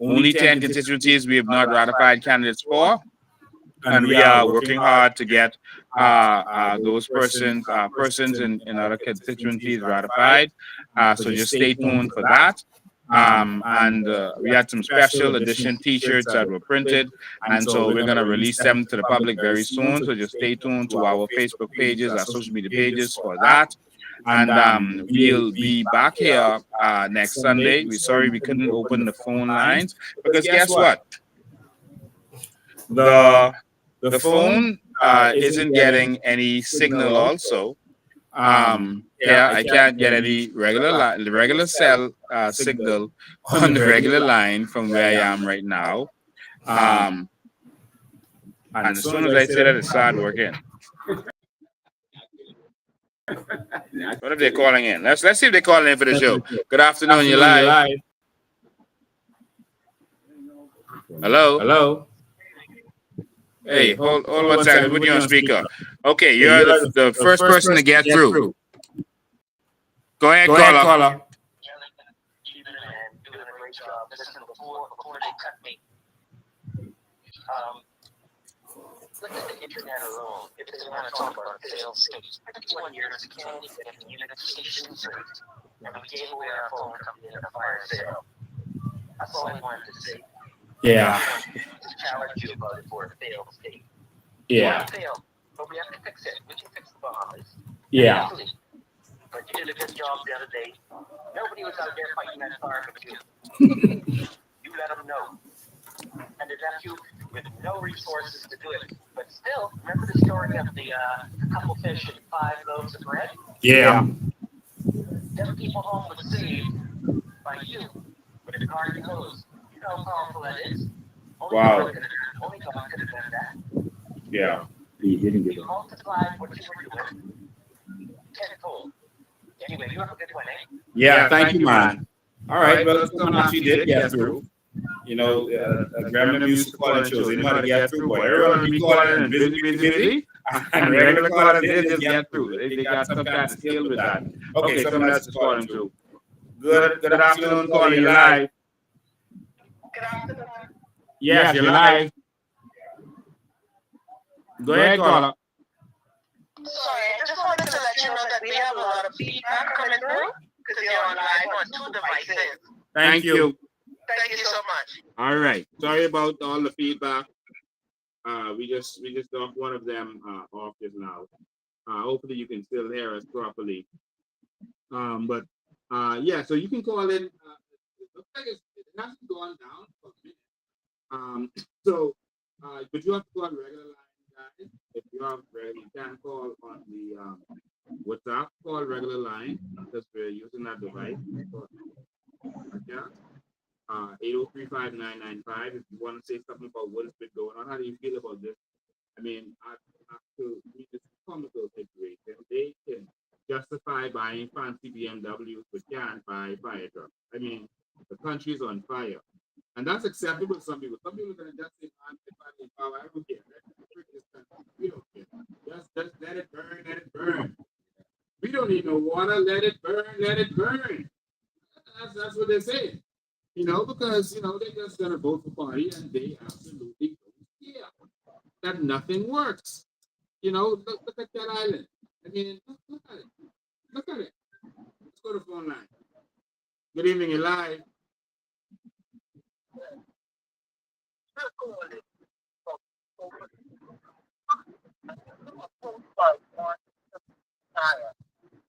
E: only 10 constituencies we have not ratified candidates for. And we are working hard to get those persons in other constituencies ratified. So just stay tuned for that. And we had some special edition T-shirts that were printed, and so we're gonna release them to the public very soon. So just stay tuned to our Facebook pages, our social media pages for that. And we'll be back here next Sunday. We're sorry we couldn't open the phone lines because guess what? The phone isn't getting any signal also. Yeah, I can't get any regular cell signal on the regular line from where I am right now. And as soon as I say that, it started working. What if they're calling in? Let's see if they're calling in for the show. Good afternoon, you're live. Hello. Hey, hold 1 second. Put you on speaker. Okay, you're the first person to get through. Go ahead, caller.
G: Look at the internet alone. If they want to talk about failed states, 51 years of candy and United Stations, and we gave away our phone company in a fire sale. That's all I wanted to say.
E: Yeah.
G: Just challenge you about it for a failed state.
E: Yeah.
G: Failed, but we have to fix it. We can fix the Bahamas.
E: Yeah.
G: But you did a good job the other day. Nobody was out there fighting that fire but you. You let them know. And they left you with no resources to do it. But still, remember the story of the couple fish and 5 loaves of bread?
E: Yeah.
G: 7 people home was saved by you with a garden hose. You know how powerful that is?
E: Wow.
G: Only God could have done that.
E: Yeah.
G: You multiplied what you were doing tenfold. Anyway, you have a good one, eh?
E: Yeah, thank you, man. All right, well, someone actually did get through. You know, Graham used to call in shows. They know how to get through, but everyone will be calling and busy. And regular callers, they just get through. They got some kind of skill with that. Okay, someone else is calling through. Good afternoon, caller. You're live.
G: Good afternoon.
E: Yes, you're live. Go ahead, caller.
G: Sorry, I just wanted to let you know that we have a lot of feedback coming through because you're on live on 2 devices.
E: Thank you.
G: Thank you so much.
E: All right. Sorry about all the feedback. We just knocked one of them off just now. Hopefully you can still hear us properly. But yeah, so you can call in. It looks like it hasn't gone down for a minute. But you have to call regular line, guys. If you have regular, you can call on the WhatsApp call regular line because we're using that device. Okay. 803-5995. If you want to say something about what has been going on, how do you feel about this? I mean, it's a comical situation. They can justify buying fancy BMWs, but can't buy fire trucks. I mean, the country's on fire. And that's acceptable to some people. Some people are going to just say, I don't care. We don't care. Just let it burn. We don't need no water. Let it burn. That's what they say. You know, because, you know, they're just going to vote for party and they absolutely don't care that nothing works. You know, look at that island. I mean, look at it. Look at it. Let's go to the phone line. Good evening, you're live.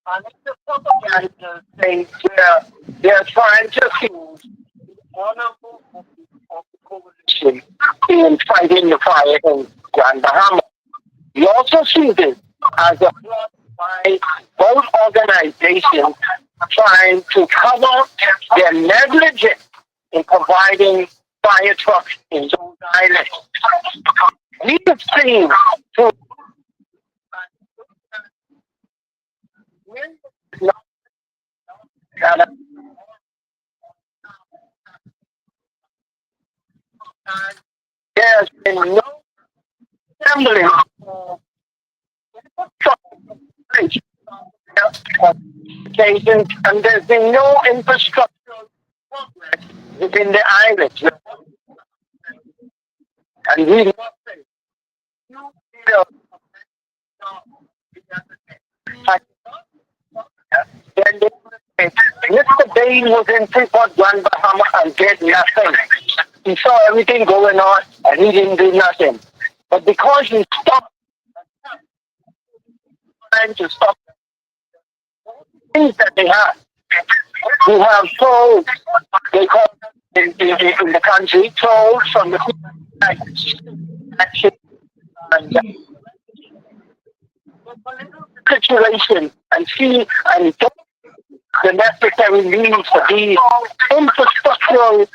G: And it's the propaganda thing where they're trying to use honorable of the coalition in fighting the fire in Grand Bahama. We also see this as a plot by both organizations trying to cover their negligence in providing fire trucks in those islands. We have seen to there's been no semblance of occasions, and there's been no infrastructure progress within the islands. And we must say, you know, then they say, Mr. Bain was in Freeport, Grand Bahama and did nothing. He saw everything going on and he didn't do nothing. But because he stopped trying to stop things that they have, we have told, they call in the country, told from the action and situation and see and get the necessary means for these infrastructural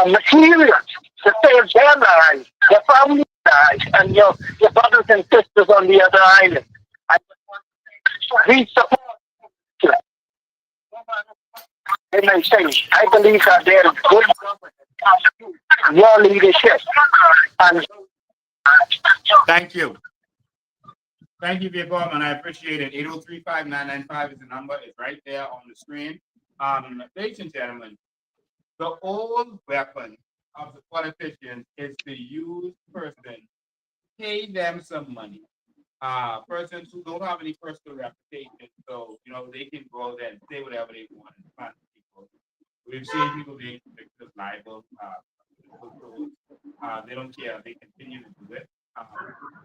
G: materials to save their lives, their family lives, and your brothers and sisters on the other island. And we support you. They may say, I believe that there is good government, your leadership, and
E: Thank you. Thank you for your comment. I appreciate it. 803-5995 is the number. It's right there on the screen. Ladies and gentlemen, the old weapon of the politicians is to use person, pay them some money. Persons who don't have any personal reputation, so they can go there and say whatever they want in front of people. We've seen people being convicted of libel. They don't care. They continue to do it.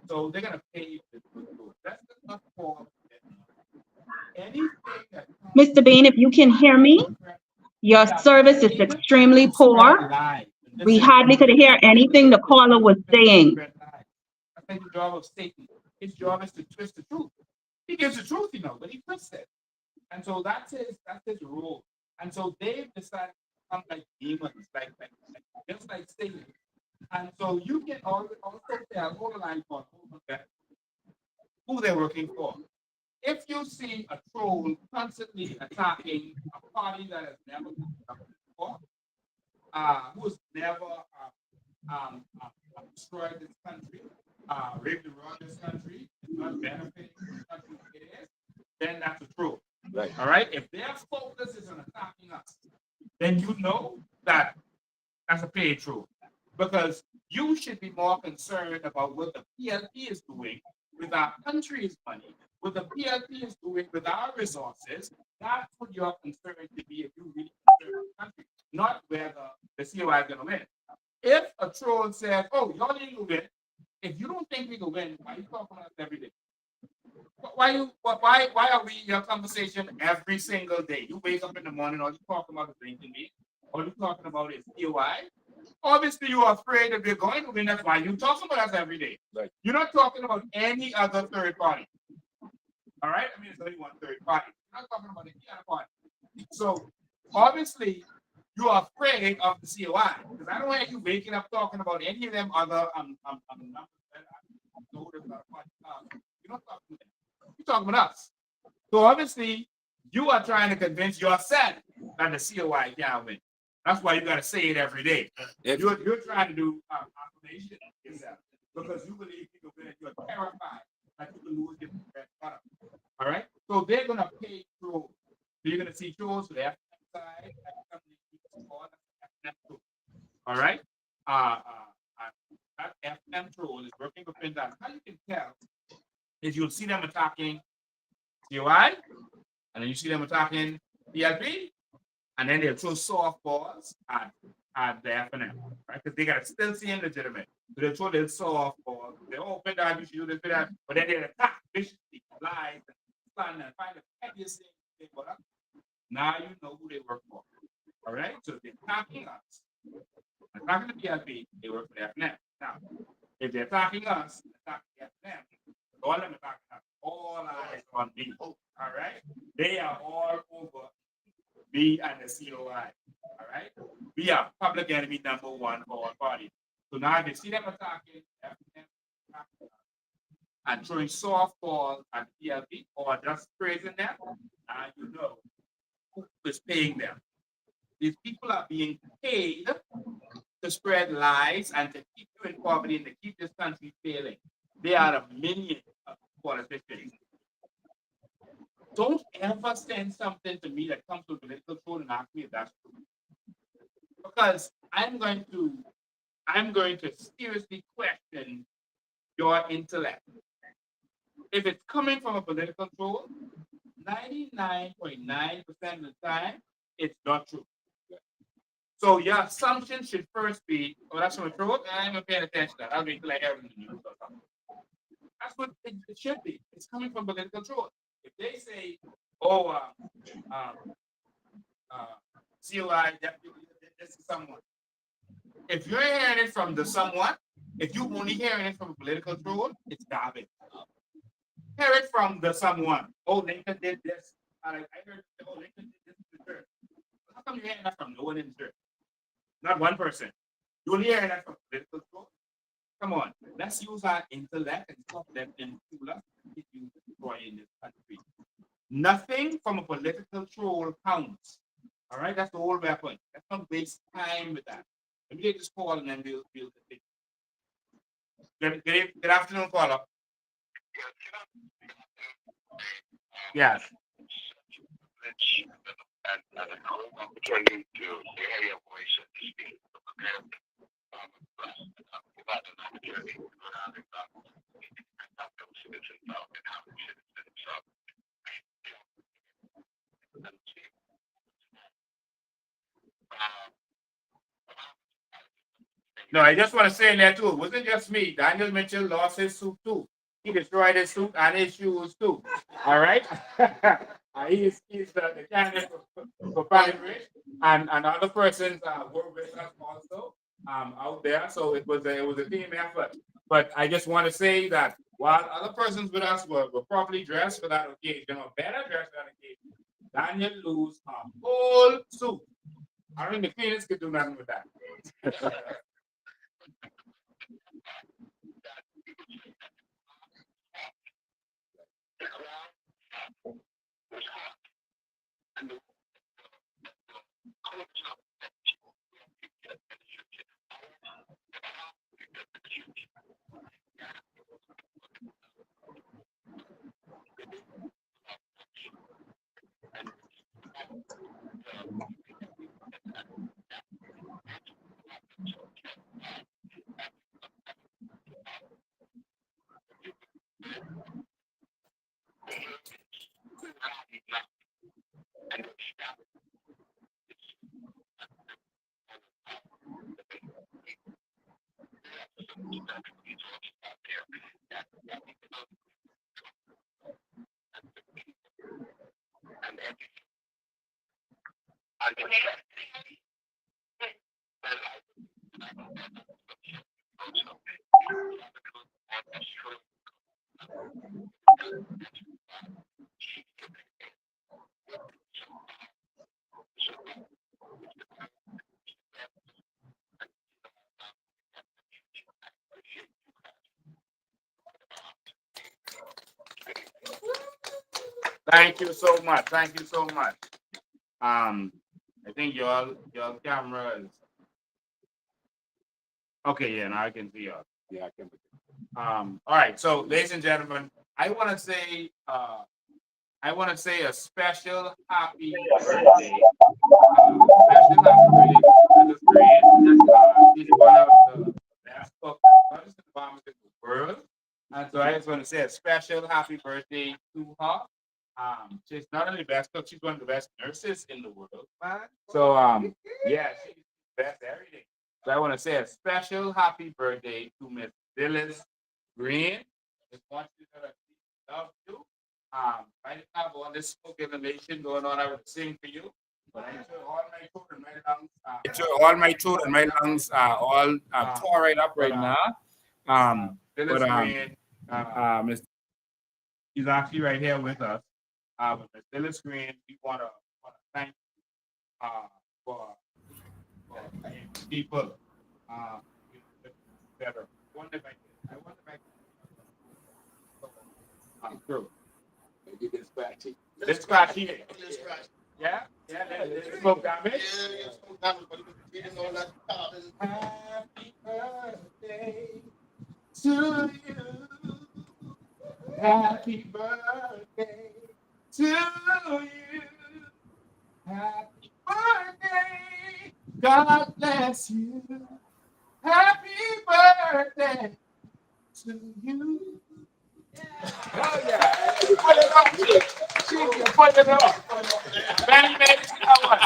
E: So they're gonna pay you to do it. That's not for anything that.
F: Mr. Bain, if you can hear me, your service is extremely poor. We hardly could hear anything the caller was saying.
E: That's the job of Satan. His job is to twist the truth. He gives the truth, but he twists it. And so that's his role. And so they've decided to become like demons, like just like Satan. And so you can also tell, hold the line for who they're working for. If you see a troll constantly attacking a party that has never been before, who's never destroyed this country, raped and wronged this country, is not benefiting from the country it is, then that's a troll. Right. All right. If their focus is on attacking us, then you know that that's a paid troll. Because you should be more concerned about what the PLP is doing with our country's money, what the PLP is doing with our resources. That's what your concern should be if you really concerned with the country, not whether the COI is going to win. If a troll says, "Oh, y'all need to win," if you don't think we can win, why are you talking about us every day? Why are we in your conversation every single day? You wake up in the morning, all you talking about is drinking me, all you talking about is COI. Obviously, you are afraid that we're going to win. That's why you're talking about us every day. Right. You're not talking about any other third party. All right? I mean, it's only one third party. You're not talking about any other party. So, obviously, you are afraid of the COI. Because I don't want you waking up talking about any of them other numbers. You're not talking about them. You're talking about us. So, obviously, you are trying to convince yourself that the COI can't win. That's why you got to say it every day. You're trying to do affirmation yourself because you believe you can win. You're terrified that you can lose your product. All right? So they're going to pay trolls. So you're going to see trolls for the FM side. All right? That FM troll is working within that. How you can tell is you'll see them attacking COI, and then you see them attacking PLP, and then they'll throw softballs at the FNM, right? Because they got to still seem legitimate. So they'll throw their softballs. They open that, you should do this, that, but then they'll attack viciously, lies, and stand and find the pettiest thing. Now you know who they work for. All right? So if they're attacking us, attacking the PLP, they work for the FNM. Now, if they're attacking us, attacking the FNM, all of them attacking us. All eyes on me. All right? They are all over me and the COI. All right? We are public enemy number one for our party. So now they see them attacking and throwing softballs at PLP or just praising them, and you know who is paying them. These people are being paid to spread lies and to keep you in poverty and to keep this country failing. They are a minion of politicians. Don't ever send something to me that comes to political code and ask me if that's true. because I'm going to seriously question your intellect. If it's coming from a political troll, 99.9% of the time, it's not true. So your assumption should first be, oh, that's from a troll. I'm not paying attention to that. I'll wait till I hear it in the news or something. That's what it should be. It's coming from political troll. If they say, oh, COI, this is someone. If you're hearing it from the someone, if you're only hearing it from a political troll, it's garbage. Hear it from the someone. Oh, Lincoln did this. I heard, oh, Lincoln did this in the church. How come you're hearing that from no one in the church? Not one person. You're only hearing that from political troll. Come on, let's use our intellect and stop them and tool us to use destroy in this country. Nothing from a political troll counts. All right, that's the whole weapon. Let's not waste time with that. Let me take this call and then we'll good afternoon, caller. Yes.
G: And a great opportunity to hear your voice and to speak. About an opportunity to go down and talk to citizens out and how citizens up.
E: No, I just want to say in there too. It wasn't just me. Daniel Mitchell lost his suit too. He destroyed his suit and his shoes too. All right. He's the candidate for Congress, and other persons were with us also out there. So it was a team effort. But I just want to say that while other persons with us were properly dressed for that occasion or better dressed for that occasion, Daniel lose a whole suit. I don't think the cleaners could do nothing with that. Thank you so much. Thank you so much. I think your camera is okay. Yeah, now I can see you. Yeah, I can. All right. So, ladies and gentlemen, I want to say a special happy birthday. Special happy birthday to Mrs. Green. She's one of the best cooks in the Bahama People world. And so I just want to say a special happy birthday to her. She's not only the best cook, she's one of the best nurses in the world. So yeah, she's the best everything. So I want to say a special happy birthday to Miss Phyllis Green. Just want you to know that she loves you. I didn't have all this spoken innovation going on. I would sing for you. But I'm sure all my throat and my lungs. All my throat and my lungs are all tore right up right now. Phyllis Green, Miss, she's actually right here with us. But Miss Phyllis Green, we want to thank you for people. Better. I wonder if I can. True. Maybe this scratchy. This scratchy. Yeah. Let's smoke damage. Yeah, smoke damage. But you didn't know that. Happy birthday to you. Happy birthday to you. Happy birthday. God bless you. Happy birthday to you. Oh yeah, you put it up, Chief. Chief, you put it up. Many, many flowers.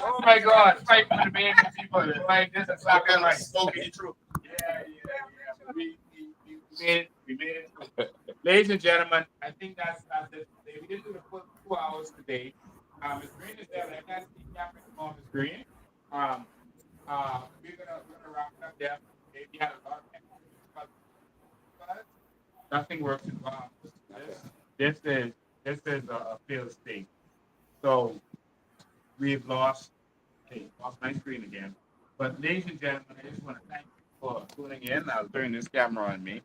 E: Oh my God, fight for the baby people. Like this is not right. Spoken the truth. Yeah. We made it. We made it. Ladies and gentlemen, I think that's it today. We didn't do the full 2 hours today. Miss Green is there. I can't see Captain on Miss Green. Um, we're gonna wrap it up there. We had a lot of but nothing works in Bahamas. This is a failed state. So we've lost. Okay, off my screen again. But ladies and gentlemen, I just want to thank you for tuning in. I'll turn this camera on me.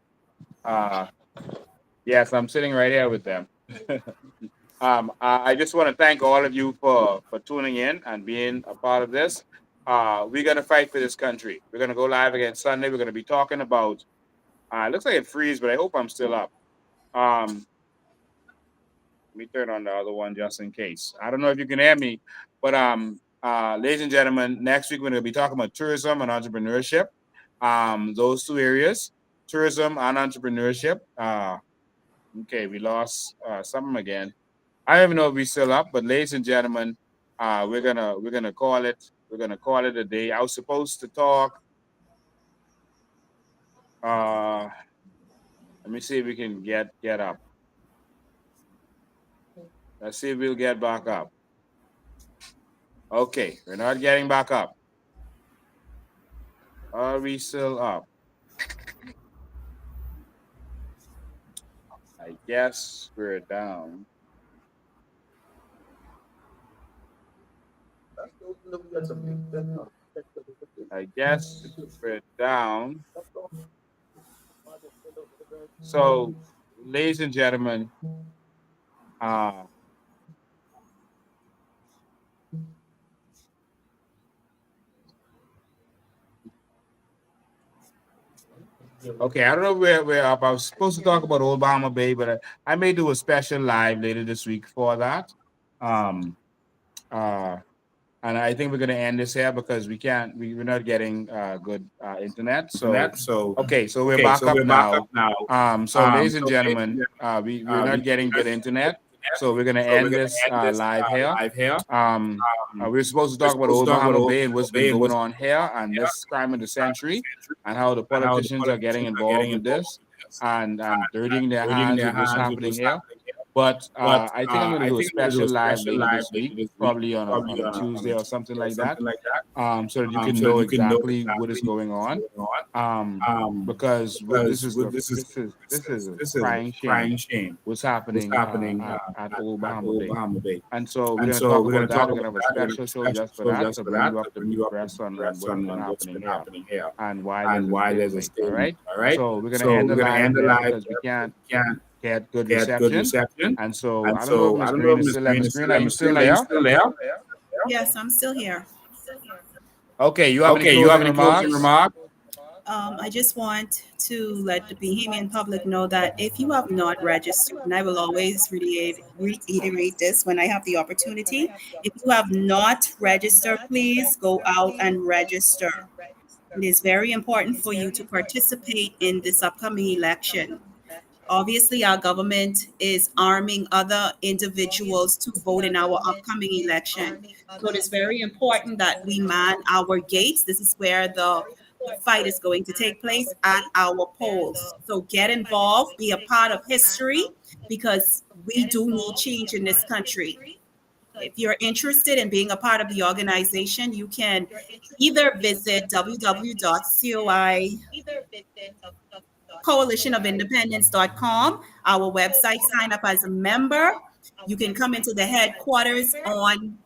E: Yes, I'm sitting right here with them. I just want to thank all of you for tuning in and being a part of this. We're gonna fight for this country. We're gonna go live again Sunday. We're gonna be talking about. It looks like it freeze, but I hope I'm still up. Let me turn on the other one just in case. I don't know if you can hear me, but ladies and gentlemen, next week we're going to be talking about tourism and entrepreneurship. Those two areas, tourism and entrepreneurship. Okay, we lost something again. I don't even know if we're still up, but ladies and gentlemen, we're gonna call it a day. I was supposed to talk. Let me see if we can get up. Let's see if we'll get back up. Okay, we're not getting back up. Are we still up? I guess we're down. I guess we're down. So, ladies and gentlemen, okay, I don't know where we're up. I was supposed to talk about Old Bahama Bay, but I may do a special live later this week for that. And I think we're going to end this here because we're not getting good internet. So okay, so we're back up now. So ladies and gentlemen, we're not getting good internet. So we're going to end this live here. We're supposed to talk about Old Bahama Bay and what's been going on here and this crime of the century and how the politicians are getting involved with this and dirtying their hands with what's happening here. But I think I'm going to do a special live later this week, probably on a Tuesday or something like that, so that you can know exactly what is going on. Because this is a crying shame what's happening at Old Bahama Bay. And so we're going to talk about that. We're going to have a special show just for that to bring you up to breast on what's been happening here and why there's a state. All right. So we're going to end the live there because we can't get good reception. And so I don't know if Miss Green is still there. Miss Green, are you still there?
F: Yes, I'm still here.
E: Okay, you have any closing remarks?
F: I just want to let the Bahamian public know that if you have not registered, and I will always reiterate this when I have the opportunity, if you have not registered, please go out and register. It is very important for you to participate in this upcoming election. Obviously, our government is arming other individuals to vote in our upcoming election. So it is very important that we man our gates. This is where the fight is going to take place at our polls. So get involved, be a part of history, because we do need change in this country. If you're interested in being a part of the organization, you can either visit coalitionofindependence.com, our website, sign up as a member. You can come into the headquarters on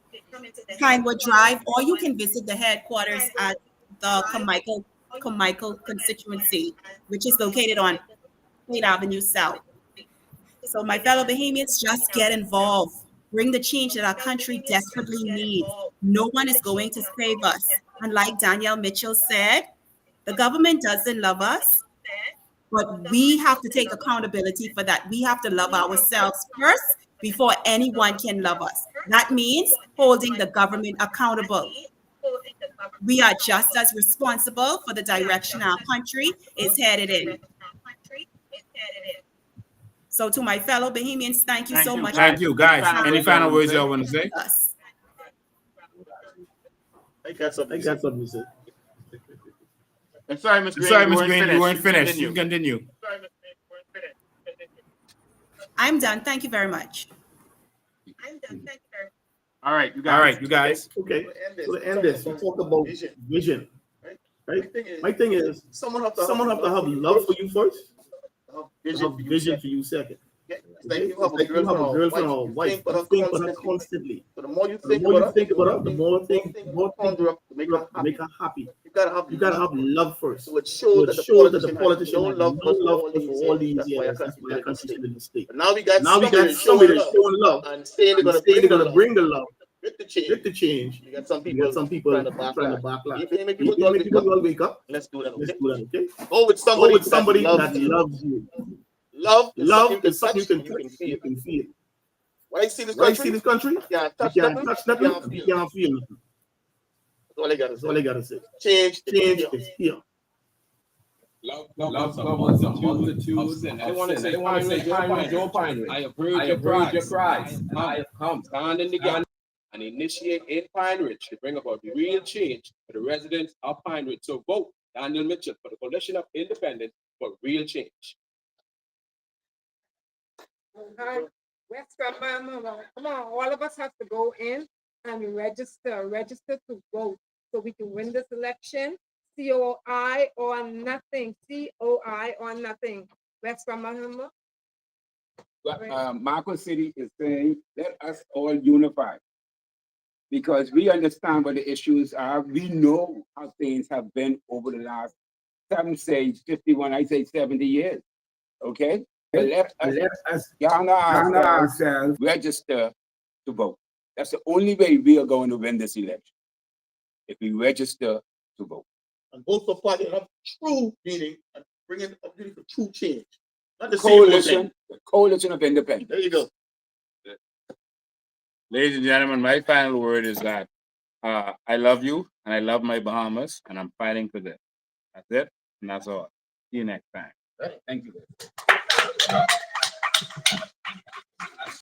F: Pinewood Drive, or you can visit the headquarters at the Carmichael constituency, which is located on 8th Avenue South. So my fellow Bahamians, just get involved. Bring the change that our country desperately needs. No one is going to save us. And like Danielle Mitchell said, the government doesn't love us, but we have to take accountability for that. We have to love ourselves first before anyone can love us. That means holding the government accountable. we are just as responsible for the direction our country is headed in. So to my fellow Bahamians, thank you so much.
E: Thank you, guys. Any final words y'all want to say?
F: Us.
A: I got something to say.
H: I'm sorry, Ms. Green.
E: Sorry, Ms. Green, you weren't finished. You continue.
F: I'm done. Thank you very much.
H: All right, you guys.
E: All right, you guys.
A: Okay, so to end this, we talk about vision, right? My thing is, someone have to have love for you first, have vision for you second.
G: It's like you
A: It's like you have a girlfriend or a wife, you think about her constantly.
G: So the more you
A: The
G: think
A: more you
G: about
A: think
G: her,
A: about her, the more things
G: conjure up to make her
A: make her happy.
G: You gotta have
A: You gotta have love first.
G: So it
A: So
G: shows
A: it shows that the politician
G: has
A: has
G: no
A: no
G: love
A: love for all these years. That's why our
G: country
A: country still in the state.
G: But now we got
A: Now we
G: somebody
A: got somebody that's showing love
G: and saying they're
A: and
G: gonna bring the love.
A: with the
G: With the change.
A: change.
G: You got some
A: You
G: people,
A: got some people
G: trying to
A: backlash.
G: If they make
A: If
G: people
A: you make people all wake up,
G: let's do that.
A: let's
G: Okay?
A: do that, okay?
G: Go with somebody,
A: Go with somebody
G: that
A: that loves you.
G: Love
A: Love is something you can
G: touch,
A: touch, you can feel.
G: When I see this
A: When I
G: country,
A: see this country,
G: you can't
A: you
G: touch
A: can't
G: nothing,
A: touch
G: you
A: nothing,
G: can't
A: you
G: feel.
A: can't feel nothing.
G: That's all I gotta
A: That's
G: say.
A: all I gotta say.
G: Change
A: Change is here.
B: Love covers a multitude of sin. I didn't want to say Joe Pine. I have heard your cries, and I have come, stand in the gap and initiate in Pine Ridge to bring about real change for the residents of Pine Ridge. So vote Daniel Mitchell for the Coalition of Independence for real change.
C: West Grandma, come on, all of us have to go in and register to vote so we can win this election. COI or nothing, COI or nothing. West Grandma.
D: Marco City is saying, let us all unify. Because we understand what the issues are. We know how things have been over the last, some say 51, I say 70 years. Okay? But let us gather ourselves, register to vote. That's the only way we are going to win this election. If we register to vote.
G: And vote for party and have true meaning and bring in a beautiful true change. Not the
D: Coalition of Independence.
G: There you go.
E: Ladies and gentlemen, my final word is that I love you and I love my Bahamas and I'm fighting for this. That's it and that's all. See you next time.
D: Thank you.